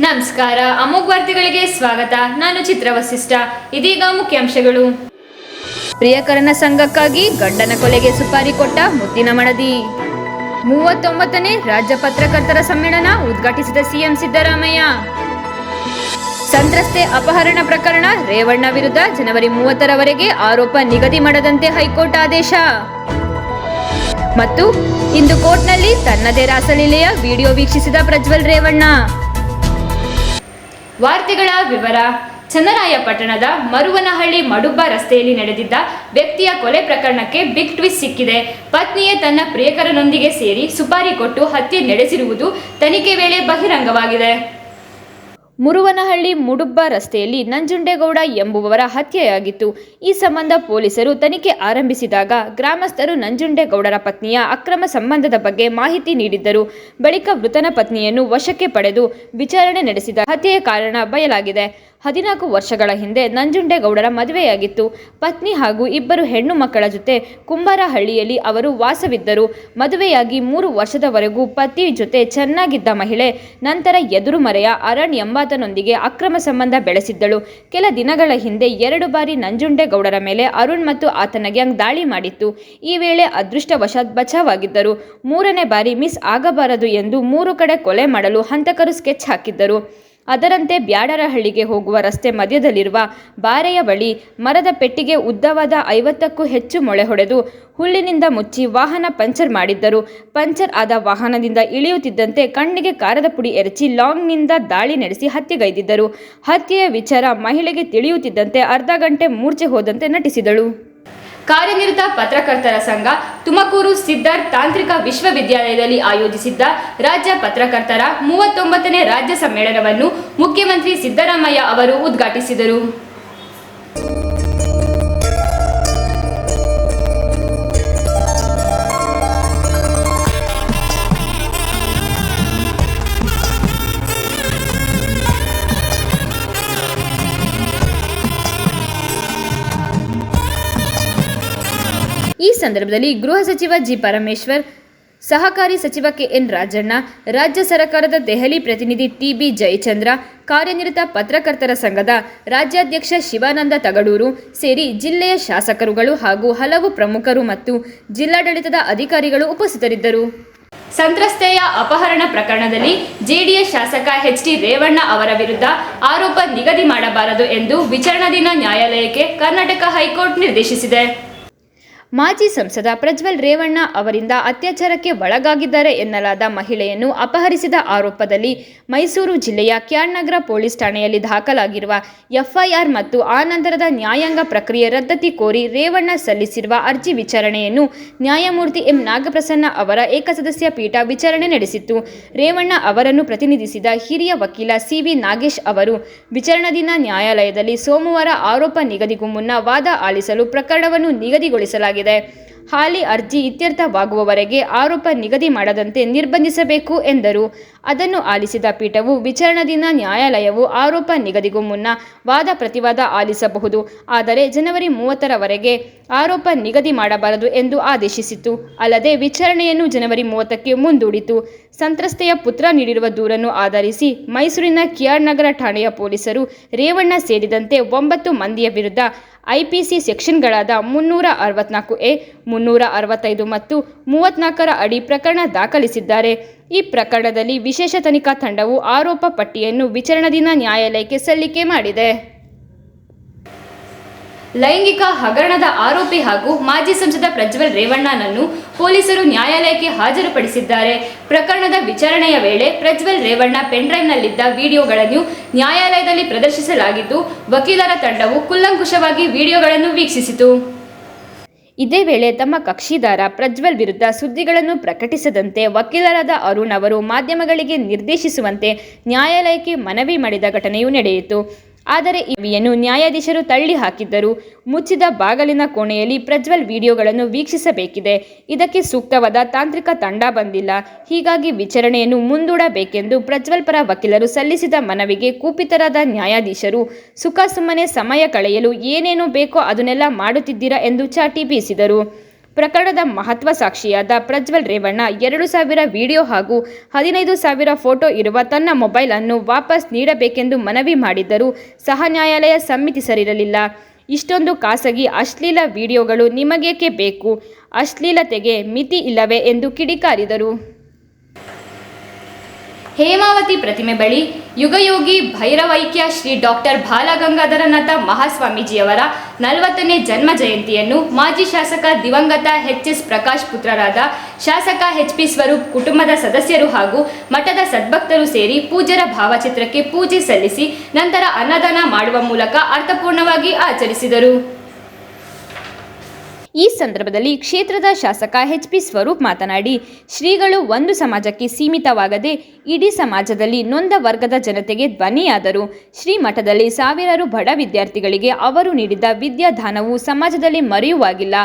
ನಮಸ್ಕಾರ. ಅಮೋಘ ವಾರ್ತೆಗಳಿಗೆ ಸ್ವಾಗತ. ನಾನು ಚಿತ್ರ ವಸಿಷ್ಠ. ಇದೀಗ ಮುಖ್ಯಾಂಶಗಳು. ಪ್ರಿಯಕರನ ಸಂಘಕ್ಕಾಗಿ ಗಂಡನ ಕೊಲೆಗೆ ಸುಪಾರಿ ಕೊಟ್ಟ ಮುದ್ದಿನ ಮಡದಿ. 39ನೇ ರಾಜ್ಯ ಪತ್ರಕರ್ತರ ಸಮ್ಮೇಳನ ಉದ್ಘಾಟಿಸಿದ ಸಿಎಂ ಸಿದ್ದರಾಮಯ್ಯ. ಸಂತ್ರಸ್ತೆ ಅಪಹರಣ ಪ್ರಕರಣ ರೇವಣ್ಣ ವಿರುದ್ಧ ಜನವರಿ 30ರವರೆಗೆ ಆರೋಪ ನಿಗದಿ ಮಾಡದಂತೆ ಹೈಕೋರ್ಟ್ ಆದೇಶ. ಮತ್ತು ಇಂದು ಕೋರ್ಟ್ನಲ್ಲಿ ತನ್ನದೇ ರಾಸಲೀಲೆಯ ವಿಡಿಯೋ ವೀಕ್ಷಿಸಿದ ಪ್ರಜ್ವಲ್ ರೇವಣ್ಣ. ವಾರ್ತೆಗಳ ವಿವರ. ಚನ್ನರಾಯಪಟ್ಟಣದ ಮರುವನಹಳ್ಳಿ ಮಡುಬ್ಬ ರಸ್ತೆಯಲ್ಲಿ ನಡೆದಿದ್ದ ವ್ಯಕ್ತಿಯ ಕೊಲೆ ಪ್ರಕರಣಕ್ಕೆ ಬಿಗ್ ಟ್ವಿಸ್ಟ್ ಸಿಕ್ಕಿದೆ. ಪತ್ನಿಯೇ ತನ್ನ ಪ್ರಿಯಕರನೊಂದಿಗೆ ಸೇರಿ ಸುಪಾರಿ ಕೊಟ್ಟು ಹತ್ಯೆ ನಡೆಸಿರುವುದು ತನಿಖೆ ವೇಳೆ ಬಹಿರಂಗವಾಗಿದೆ. ಮುರುವನಹಳ್ಳಿ ಮುಡುಬ್ಬ ರಸ್ತೆಯಲ್ಲಿ ನಂಜುಂಡೇಗೌಡ ಎಂಬುವವರ ಹತ್ಯೆಯಾಗಿತ್ತು. ಈ ಸಂಬಂಧ ಪೊಲೀಸರು ತನಿಖೆ ಆರಂಭಿಸಿದಾಗ ಗ್ರಾಮಸ್ಥರು ನಂಜುಂಡೇಗೌಡರ ಪತ್ನಿಯ ಅಕ್ರಮ ಸಂಬಂಧದ ಬಗ್ಗೆ ಮಾಹಿತಿ ನೀಡಿದ್ದರು. ಬಳಿಕ ಮೃತನ ಪತ್ನಿಯನ್ನು ವಶಕ್ಕೆ ಪಡೆದು ವಿಚಾರಣೆ ನಡೆಸಿದ ಹತ್ಯೆಯ ಕಾರಣ ಬಯಲಾಗಿದೆ. 14 ವರ್ಷಗಳ ಹಿಂದೆ ನಂಜುಂಡೇಗೌಡರ ಮದುವೆಯಾಗಿತ್ತು. ಪತ್ನಿ ಹಾಗೂ 2 ಹೆಣ್ಣು ಮಕ್ಕಳ ಜೊತೆ ಕುಂಬಾರಹಳ್ಳಿಯಲ್ಲಿ ಅವರು ವಾಸವಿದ್ದರು. ಮದುವೆಯಾಗಿ 3 ವರ್ಷದವರೆಗೂ ಪತಿ ಜೊತೆ ಚೆನ್ನಾಗಿದ್ದ ಮಹಿಳೆ ನಂತರ ಎದುರುಮರೆಯ ಅರಣ್ ಎಂಬಾತನೊಂದಿಗೆ ಅಕ್ರಮ ಸಂಬಂಧ ಬೆಳೆಸಿದ್ದಳು. ಕೆಲ ದಿನಗಳ ಹಿಂದೆ 2 ಬಾರಿ ನಂಜುಂಡೇಗೌಡರ ಮೇಲೆ ಅರುಣ್ ಮತ್ತು ಆತನ ಗ್ಯಾಂಗ್ ದಾಳಿ ಮಾಡಿತ್ತು. ಈ ವೇಳೆ ಅದೃಷ್ಟವಶಾತ್ ಬಚಾವಾಗಿದ್ದರು. 3ನೇ ಬಾರಿ ಮಿಸ್ ಆಗಬಾರದು ಎಂದು 3 ಕಡೆ ಕೊಲೆ ಮಾಡಲು ಹಂತಕರು ಸ್ಕೆಚ್ ಹಾಕಿದ್ದರು. ಅದರಂತೆ ಬ್ಯಾಡರಹಳ್ಳಿಗೆ ಹೋಗುವ ರಸ್ತೆ ಮಧ್ಯದಲ್ಲಿರುವ ಬಾರೆಯ ಬಳಿ ಮರದ ಪೆಟ್ಟಿಗೆ ಉದ್ದವಾದ 50ಕ್ಕೂ ಹೆಚ್ಚು ಮೊಳೆ ಹೊಡೆದು ಹುಲ್ಲಿನಿಂದ ಮುಚ್ಚಿ ವಾಹನ ಪಂಚರ್ ಮಾಡಿದ್ದರು. ಪಂಚರ್ ಆದ ವಾಹನದಿಂದ ಇಳಿಯುತ್ತಿದ್ದಂತೆ ಕಣ್ಣಿಗೆ ಕಾರದ ಪುಡಿ ಎರಚಿ ಲಾಂಗ್ನಿಂದ ದಾಳಿ ನಡೆಸಿ ಹತ್ಯೆಗೈದಿದ್ದರು. ಹತ್ಯೆಯ ವಿಚಾರ ಮಹಿಳೆಗೆ ತಿಳಿಯುತ್ತಿದ್ದಂತೆ ಅರ್ಧ ಗಂಟೆ ಮೂರ್ಛೆ ಹೋದಂತೆ ನಟಿಸಿದಳು. ಕಾರ್ಯನಿರತ ಪತ್ರಕರ್ತರ ಸಂಘ ತುಮಕೂರು ಸಿದ್ಧಾರ್ಥ ತಾಂತ್ರಿಕ ವಿಶ್ವವಿದ್ಯಾಲಯದಲ್ಲಿ ಆಯೋಜಿಸಿದ್ದ ರಾಜ್ಯ ಪತ್ರಕರ್ತರ 39ನೇ ರಾಜ್ಯ ಸಮ್ಮೇಳನವನ್ನು ಮುಖ್ಯಮಂತ್ರಿ ಸಿದ್ದರಾಮಯ್ಯ ಅವರು ಉದ್ಘಾಟಿಸಿದರು. ಈ ಸಂದರ್ಭದಲ್ಲಿ ಗೃಹ ಸಚಿವ ಜಿ ಪರಮೇಶ್ವರ್, ಸಹಕಾರಿ ಸಚಿವ ಕೆಎನ್ ರಾಜಣ್ಣ, ರಾಜ್ಯ ಸರ್ಕಾರದ ದೆಹಲಿ ಪ್ರತಿನಿಧಿ ಟಿಬಿ ಜಯಚಂದ್ರ, ಕಾರ್ಯನಿರತ ಪತ್ರಕರ್ತರ ಸಂಘದ ರಾಜ್ಯಾಧ್ಯಕ್ಷ ಶಿವಾನಂದ ತಗಡೂರು ಸೇರಿ ಜಿಲ್ಲೆಯ ಶಾಸಕರುಗಳು ಹಾಗೂ ಹಲವು ಪ್ರಮುಖರು ಮತ್ತು ಜಿಲ್ಲಾಡಳಿತದ ಅಧಿಕಾರಿಗಳು ಉಪಸ್ಥಿತರಿದ್ದರು. ಸಂತ್ರಸ್ತೆಯ ಅಪಹರಣ ಪ್ರಕರಣದಲ್ಲಿ ಜೆಡಿಎಸ್ ಶಾಸಕ ಎಚ್.ಡಿ. ರೇವಣ್ಣ ಅವರ ವಿರುದ್ಧ ಆರೋಪ ನಿಗದಿ ಮಾಡಬಾರದು ಎಂದು ವಿಚಾರಣಾಧೀನ ನ್ಯಾಯಾಲಯಕ್ಕೆ ಕರ್ನಾಟಕ ಹೈಕೋರ್ಟ್ ನಿರ್ದೇಶಿಸಿದೆ. ಮಾಜಿ ಸಂಸದ ಪ್ರಜ್ವಲ್ ರೇವಣ್ಣ ಅವರಿಂದ ಅತ್ಯಾಚಾರಕ್ಕೆ ಒಳಗಾಗಿದ್ದಾರೆ ಎನ್ನಲಾದ ಮಹಿಳೆಯನ್ನು ಅಪಹರಿಸಿದ ಆರೋಪದಲ್ಲಿ ಮೈಸೂರು ಜಿಲ್ಲೆಯ ಕ್ಯಾಡ್ನಗರ ಪೊಲೀಸ್ ಠಾಣೆಯಲ್ಲಿ ದಾಖಲಾಗಿರುವ ಎಫ್ಐಆರ್ ಮತ್ತು ಆ ನಂತರದ ನ್ಯಾಯಾಂಗ ಪ್ರಕ್ರಿಯೆ ರದ್ದತಿ ಕೋರಿ ರೇವಣ್ಣ ಸಲ್ಲಿಸಿರುವ ಅರ್ಜಿ ವಿಚಾರಣೆಯನ್ನು ನ್ಯಾಯಮೂರ್ತಿ ಎಂ ನಾಗಪ್ರಸನ್ನ ಅವರ ಏಕಸದಸ್ಯ ಪೀಠ ವಿಚಾರಣೆ ನಡೆಸಿತ್ತು. ರೇವಣ್ಣ ಅವರನ್ನು ಪ್ರತಿನಿಧಿಸಿದ ಹಿರಿಯ ವಕೀಲ ಸಿ.ವಿ. ನಾಗೇಶ್ ಅವರು ವಿಚಾರಣಾಧೀನ ನ್ಯಾಯಾಲಯದಲ್ಲಿ ಸೋಮವಾರ ಆರೋಪ ನಿಗದಿಗೂ ಮುನ್ನ ವಾದ ಆಲಿಸಲು ಪ್ರಕರಣವನ್ನು ನಿಗದಿಗೊಳಿಸಲಾಗಿದೆ. ಹಾಲಿ ಅರ್ಜಿ ಇತ್ಯರ್ಥವಾಗುವವರೆಗೆ ಆರೋಪ ನಿಗದಿ ಮಾಡದಂತೆ ನಿರ್ಬಂಧಿಸಬೇಕು ಎಂದರು. ಅದನ್ನು ಆಲಿಸಿದ ಪೀಠವು ವಿಚಾರಣಾಧೀನ ನ್ಯಾಯಾಲಯವು ಆರೋಪ ನಿಗದಿಗೂ ಮುನ್ನ ವಾದ ಪ್ರತಿವಾದ ಆಲಿಸಬಹುದು, ಆದರೆ ಜನವರಿ 30ರವರೆಗೆ ಆರೋಪ ನಿಗದಿ ಮಾಡಬಾರದು ಎಂದು ಆದೇಶಿಸಿತು. ಅಲ್ಲದೆ ವಿಚಾರಣೆಯನ್ನು ಜನವರಿ 30ಕ್ಕೆ ಮುಂದೂಡಿತು. ಸಂತ್ರಸ್ತೆಯ ಪುತ್ರ ನೀಡಿರುವ ದೂರನ್ನು ಆಧರಿಸಿ ಮೈಸೂರಿನ ಕ್ಯಾಡ್ನಗರ ಠಾಣೆಯ ಪೊಲೀಸರು ರೇವಣ್ಣ ಸೇರಿದಂತೆ 9 ಮಂದಿಯ ವಿರುದ್ಧ ಐಪಿಸಿ ಸೆಕ್ಷನ್ಗಳಾದ 364ಎ, 365 ಮತ್ತು 34ರ ಅಡಿ ಪ್ರಕರಣ ದಾಖಲಿಸಿದ್ದಾರೆ. ಈ ಪ್ರಕರಣದಲ್ಲಿ ವಿಶೇಷ ತನಿಖಾ ತಂಡವು ಆರೋಪ ಪಟ್ಟಿಯನ್ನು ವಿಚಾರಣಾಧೀನ ನ್ಯಾಯಾಲಯಕ್ಕೆ ಸಲ್ಲಿಕೆ ಮಾಡಿದೆ. ಲೈಂಗಿಕ ಹಗರಣದ ಆರೋಪಿ ಹಾಗೂ ಮಾಜಿ ಸಂಸದ ಪ್ರಜ್ವಲ್ ರೇವಣ್ಣನನ್ನು ಪೊಲೀಸರು ನ್ಯಾಯಾಲಯಕ್ಕೆ ಹಾಜರುಪಡಿಸಿದ್ದಾರೆ. ಪ್ರಕರಣದ ವಿಚಾರಣೆಯ ವೇಳೆ ಪ್ರಜ್ವಲ್ ರೇವಣ್ಣ ಪೆನ್ಡ್ರೈವ್ನಲ್ಲಿದ್ದ ವಿಡಿಯೋಗಳನ್ನು ನ್ಯಾಯಾಲಯದಲ್ಲಿ ಪ್ರದರ್ಶಿಸಲಾಗಿದ್ದು, ವಕೀಲರ ತಂಡವು ಕೂಲಂಕುಷವಾಗಿ ವಿಡಿಯೋಗಳನ್ನು ವೀಕ್ಷಿಸಿತು. ಇದೇ ವೇಳೆ ತಮ್ಮ ಕಕ್ಷಿದಾರ ಪ್ರಜ್ವಲ್ ವಿರುದ್ಧ ಸುದ್ದಿಗಳನ್ನು ಪ್ರಕಟಿಸದಂತೆ ವಕೀಲರಾದ ಅರುಣ್ ಅವರು ಮಾಧ್ಯಮಗಳಿಗೆ ನಿರ್ದೇಶಿಸುವಂತೆ ನ್ಯಾಯಾಲಯಕ್ಕೆ ಮನವಿ ಮಾಡಿದ ಘಟನೆಯೂ ನಡೆಯಿತು. ಆದರೆ ಈ ಮನವಿಯನ್ನು ನ್ಯಾಯಾಧೀಶರು ತಳ್ಳಿ ಹಾಕಿದ್ದರು. ಮುಚ್ಚಿದ ಬಾಗಲಿನ ಕೋಣೆಯಲ್ಲಿ ಪ್ರಜ್ವಲ್ ವಿಡಿಯೋಗಳನ್ನು ವೀಕ್ಷಿಸಬೇಕಿದೆ. ಇದಕ್ಕೆ ಸೂಕ್ತವಾದ ತಾಂತ್ರಿಕ ತಂಡ ಬಂದಿಲ್ಲ. ಹೀಗಾಗಿ ವಿಚಾರಣೆಯನ್ನು ಮುಂದೂಡಬೇಕೆಂದು ಪ್ರಜ್ವಲ್ ಪರ ವಕೀಲರು ಸಲ್ಲಿಸಿದ ಮನವಿಗೆ ಕುಪಿತರಾದ ನ್ಯಾಯಾಧೀಶರು ಸುಖಾಸುಮ್ಮನೆ ಸಮಯ ಕಳೆಯಲು ಏನೇನು ಬೇಕೋ ಅದನ್ನೆಲ್ಲ ಮಾಡುತ್ತಿದ್ದೀರಾ ಎಂದು ಚಾಟಿ ಬೀಸಿದರು. ಪ್ರಕರಣದ ಮಹತ್ವ ಸಾಕ್ಷಿಯಾದ ಪ್ರಜ್ವಲ್ ರೇವಣ್ಣ 2,000 ವಿಡಿಯೋ ಹಾಗೂ 15,000 ಫೋಟೋ ಇರುವ ತನ್ನ ಮೊಬೈಲ್ ಅನ್ನು ವಾಪಸ್ ನೀಡಬೇಕೆಂದು ಮನವಿ ಮಾಡಿದ್ದರೂ ಸಹ ನ್ಯಾಯಾಲಯ ಸಮ್ಮತಿಸಿರಲಿಲ್ಲ. ಇಷ್ಟೊಂದು ಖಾಸಗಿ ಅಶ್ಲೀಲ ವಿಡಿಯೋಗಳು ನಿಮಗೇಕೆ ಬೇಕು? ಅಶ್ಲೀಲತೆಗೆ ಮಿತಿ ಇಲ್ಲವೇ ಎಂದು ಕಿಡಿಕಾರಿದರು. ಹೇಮಾವತಿ ಪ್ರತಿಮೆ ಬಳಿ ಯುಗಯೋಗಿ ಭೈರವೈಕ್ಯ ಶ್ರೀ ಡಾಕ್ಟರ್ ಬಾಲಗಂಗಾಧರನಾಥ ಮಹಾಸ್ವಾಮೀಜಿಯವರ 40ನೇ ಜನ್ಮ ಜಯಂತಿಯನ್ನು ಮಾಜಿ ಶಾಸಕ ದಿವಂಗತ ಎಚ್.ಎಸ್. ಪ್ರಕಾಶ್ ಪುತ್ರರಾದ ಶಾಸಕ ಎಚ್.ಪಿ. ಸ್ವರೂಪ್ ಕುಟುಂಬದ ಸದಸ್ಯರು ಹಾಗೂ ಮಠದ ಸದ್ಭಕ್ತರು ಸೇರಿ ಪೂಜ್ಯರ ಭಾವಚಿತ್ರಕ್ಕೆ ಪೂಜೆ ಸಲ್ಲಿಸಿ ನಂತರ ಅನ್ನದಾನ ಮಾಡುವ ಮೂಲಕ ಅರ್ಥಪೂರ್ಣವಾಗಿ ಆಚರಿಸಿದರು. ಈ ಸಂದರ್ಭದಲ್ಲಿ ಕ್ಷೇತ್ರದ ಶಾಸಕ ಎಚ್.ಪಿ. ಸ್ವರೂಪ್ ಮಾತನಾಡಿ, ಶ್ರೀಗಳು ಒಂದು ಸಮಾಜಕ್ಕೆ ಸೀಮಿತವಾಗದೆ ಇಡೀ ಸಮಾಜದಲ್ಲಿ ನೊಂದ ವರ್ಗದ ಜನತೆಗೆ ಧ್ವನಿಯಾದರು. ಶ್ರೀ ಮಠದಲ್ಲಿ ಸಾವಿರಾರು ಬಡ ವಿದ್ಯಾರ್ಥಿಗಳಿಗೆ ಅವರು ನೀಡಿದ ವಿದ್ಯಾದಾನವು ಸಮಾಜದಲ್ಲಿ ಮರೆಯುವಾಗಿಲ್ಲ.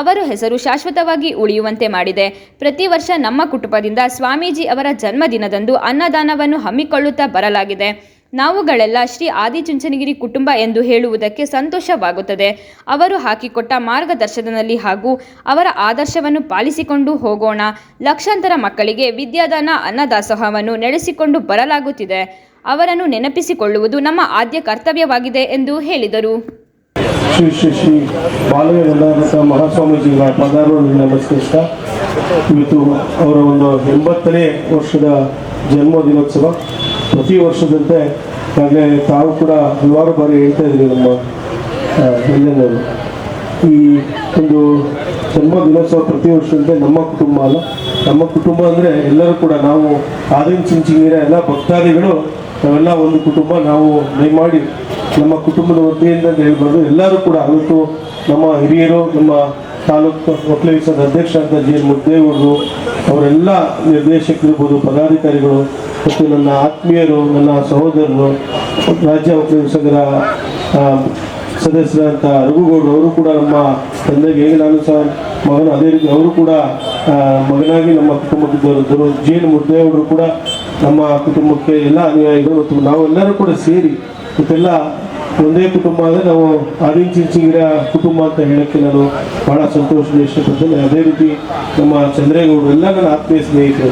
ಅವರ ಹೆಸರು ಶಾಶ್ವತವಾಗಿ ಉಳಿಯುವಂತೆ ಮಾಡಿದೆ. ಪ್ರತಿ ವರ್ಷ ನಮ್ಮ ಕುಟುಂಬದಿಂದ ಸ್ವಾಮೀಜಿ ಅವರ ಜನ್ಮದಿನದಂದು ಅನ್ನದಾನವನ್ನು ಹಮ್ಮಿಕೊಳ್ಳುತ್ತಾ ಬರಲಾಗಿದೆ. ನಾವುಗಳೆಲ್ಲ ಶ್ರೀ ಆದಿಚುಂಚನಗಿರಿ ಕುಟುಂಬ ಎಂದು ಹೇಳುವುದಕ್ಕೆ ಸಂತೋಷವಾಗುತ್ತದೆ. ಅವರು ಹಾಕಿಕೊಟ್ಟ ಮಾರ್ಗದರ್ಶನದಲ್ಲಿ ಹಾಗೂ ಅವರ ಆದರ್ಶವನ್ನು ಪಾಲಿಸಿಕೊಂಡು ಹೋಗೋಣ. ಲಕ್ಷಾಂತರ ಮಕ್ಕಳಿಗೆ ವಿದ್ಯಾದಾನ ಅನ್ನದಾಸೋಹವನ್ನು ನಡೆಸಿಕೊಂಡು ಬರಲಾಗುತ್ತಿದೆ. ಅವರನ್ನು ನೆನಪಿಸಿಕೊಳ್ಳುವುದು ನಮ್ಮ ಆದ್ಯ ಕರ್ತವ್ಯವಾಗಿದೆ ಎಂದು ಹೇಳಿದರು. ಶ್ರೀ ಶ್ರೀ ಶ್ರೀ ಬಾಲಗಂಗಾಧರ ಮಹಾಸ್ವಾಮೀಜಿಗಳ ಪದಾರ್ವವನ್ನು ನಮಸ್ಕರಿಸ್ತಾ, ಇವತ್ತು ಅವರ ಒಂದು 80ನೇ ವರ್ಷದ ಜನ್ಮ ದಿನೋತ್ಸವ. ಪ್ರತಿ ವರ್ಷದಂತೆ ಈಗಾಗಲೇ ತಾವು ಕೂಡ ಹಲವಾರು ಬಾರಿ ಹೇಳ್ತಾ ಇದ್ರಿ ನಮ್ಮ ಎಲ್ಲರೂ, ಈ ಒಂದು ಜನ್ಮ ದಿನೋತ್ಸವ ಪ್ರತಿ ವರ್ಷದಂತೆ ನಮ್ಮ ಕುಟುಂಬ ಅಲ್ಲ, ನಮ್ಮ ಕುಟುಂಬ ಅಂದರೆ ಎಲ್ಲರೂ ಕೂಡ ನಾವು ಆದಿಚುಂಚನಗಿರಿಯ ಎಲ್ಲ ಭಕ್ತಾದಿಗಳು ನಾವೆಲ್ಲ ಒಂದು ಕುಟುಂಬ. ನಾವು ದಯಮಾಡಿ ನಮ್ಮ ಕುಟುಂಬದ ವತಿಯಿಂದ ಹೇಳ್ಬಾರ್ದು, ಎಲ್ಲರೂ ಕೂಡ ಇವತ್ತು ನಮ್ಮ ಹಿರಿಯರು, ನಮ್ಮ ತಾಲೂಕು ಒಕ್ಕಲಿಗ ಸಂಘದ ಅಧ್ಯಕ್ಷ ಅಂತ ಜಿ. ಮುದ್ದೇಗೌಡರು, ಅವರೆಲ್ಲ ನಿರ್ದೇಶಕರಿರ್ಬೋದು, ಪದಾಧಿಕಾರಿಗಳು ಮತ್ತು ನನ್ನ ಆತ್ಮೀಯರು, ನನ್ನ ಸಹೋದರರು, ರಾಜ್ಯ ಒಕ್ಕಲಿಗ ಸಂಘದ ಸದಸ್ಯರಂತ ರಘುಗೌಡರು, ಅವರು ಕೂಡ ನಮ್ಮ ತಂದೆಗೆ ಹೇಗೆ ನಾನು ಸಹ ಮಗನ, ಅದೇ ರೀತಿ ಅವರು ಕೂಡ ಮಗನಾಗಿ ನಮ್ಮ ಕುಟುಂಬಕ್ಕಿದ್ದವರು. ಜಿ. ಮುದ್ದೇಗೌಡರು ಕೂಡ ನಮ್ಮ ಕುಟುಂಬಕ್ಕೆ ಎಲ್ಲ ಅನುಯಾಯಿಗಳು ಮತ್ತು ನಾವೆಲ್ಲರೂ ಕೂಡ ಸೇರಿ ಇವತ್ತೆಲ್ಲ ಒಂದೇ ಕುಟುಂಬ ಅಂದರೆ ನಾವು ಆದಿಚುಂಚನಗಿರಿಯ ಕುಟುಂಬ ಅಂತ ಹೇಳೋಕ್ಕೆ ನಾನು ಭಾಳ ಸಂತೋಷದ ಇಷ್ಟಪಡ್ತೇನೆ. ಅದೇ ರೀತಿ ನಮ್ಮ ಚಂದ್ರೇಗೌಡರು ಎಲ್ಲ ನನ್ನ ಆತ್ಮೀಯ ಸ್ನೇಹಿತರು.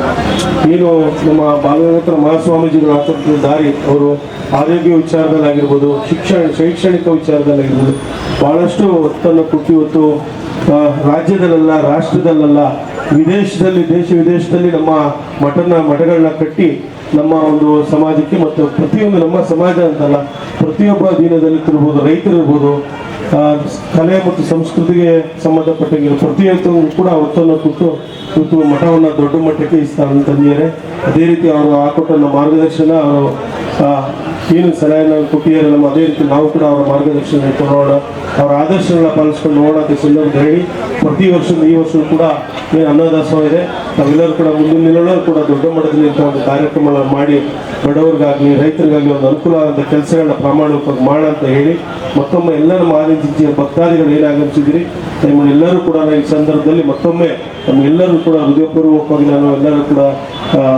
ಏನು ನಮ್ಮ ಬಾಲಗಂಗಾಧರ ಮಹಾಸ್ವಾಮೀಜಿಗಳು ಹಾಕಿದ ದಾರಿ, ಅವರು ಆರೋಗ್ಯ ವಿಚಾರದಲ್ಲಾಗಿರ್ಬೋದು, ಶೈಕ್ಷಣಿಕ ವಿಚಾರದಲ್ಲಾಗಿರ್ಬೋದು ಭಾಳಷ್ಟು ಒತ್ತನ್ನು ಕೊಟ್ಟು ಇವತ್ತು ರಾಜ್ಯದಲ್ಲೆಲ್ಲ, ರಾಷ್ಟ್ರದಲ್ಲೆಲ್ಲ, ವಿದೇಶದಲ್ಲಿ, ದೇಶ ವಿದೇಶದಲ್ಲಿ ನಮ್ಮ ಮಠಗಳನ್ನ ಕಟ್ಟಿ ನಮ್ಮ ಒಂದು ಸಮಾಜಕ್ಕೆ ಮತ್ತು ಪ್ರತಿಯೊಂದು ನಮ್ಮ ಸಮಾಜ ಅಂತಲ್ಲ, ಪ್ರತಿಯೊಬ್ಬ ದೀನದಲ್ಲಿರ್ಬೋದು, ರೈತರಿರ್ಬೋದು, ಕಲೆ ಮತ್ತು ಸಂಸ್ಕೃತಿಗೆ ಸಂಬಂಧಪಟ್ಟಂಗಿರೋ ಪ್ರತಿಯೊಂದು ಕೂಡ ಒತ್ತನ್ನು ಕೊಟ್ಟು ಇವತ್ತು ಮಠವನ್ನು ದೊಡ್ಡ ಮಟ್ಟಕ್ಕೆ ಈ ಸ್ಥಾನ ತಂದಿದ್ದಾರೆ. ಅದೇ ರೀತಿ ಅವರು ಹಾಕೊಟ್ಟ ಮಾರ್ಗದರ್ಶನ, ಅವರು ಏನು ಸಲಹೆಯನ್ನು ಕೊಟ್ಟಿದ್ದಾರೆ ನಮ್ಮ, ಅದೇ ರೀತಿ ನಾವು ಕೂಡ ಅವರ ಮಾರ್ಗದರ್ಶನ ತಗೊಳ್ಳೋಣ, ಅವರ ಆದರ್ಶಗಳನ್ನ ಪಾಲಿಸ್ಕೊಂಡು ಹೋಗೋಣ ಅಂತ ಸಂದರ್ಭ ಹೇಳಿ, ಪ್ರತಿ ವರ್ಷದ ಈ ವರ್ಷ ಕೂಡ ಏನು ಅನ್ನದಾಸೋಹ ಇದೆ, ನಾವೆಲ್ಲರೂ ಕೂಡ ಮುಂದಿನ ದಿನಗಳಲ್ಲೂ ಕೂಡ ದೊಡ್ಡ ಮಟ್ಟದಲ್ಲಿ ಇಂಥ ಒಂದು ಕಾರ್ಯಕ್ರಮಗಳನ್ನು ಮಾಡಿ ಬಡವರಿಗಾಗಲಿ ರೈತರಿಗಾಗಲಿ ಒಂದು ಅನುಕೂಲ ಆದಂಥ ಕೆಲಸಗಳನ್ನ ಪ್ರಾಮಾಣಿಕವಾಗಿ ಮಾಡೋಣ ಅಂತ ಹೇಳಿ, ಮತ್ತೊಮ್ಮೆ ಎಲ್ಲ ನಮ್ಮ ಆದಿಚುಂಚನಗಿರಿಯ ಭಕ್ತಾದಿಗಳು ಏನು ಆಗಮಿಸಿದ್ರಿ ನಿಮ್ಮನ್ನೆಲ್ಲರೂ ಕೂಡ ಈ ಸಂದರ್ಭದಲ್ಲಿ ಮತ್ತೊಮ್ಮೆ ನಮಗೆಲ್ಲರೂ ಕೂಡ ಹೃದಯಪೂರ್ವಕವಾಗಿ ನಾನು ಎಲ್ಲರೂ ಕೂಡ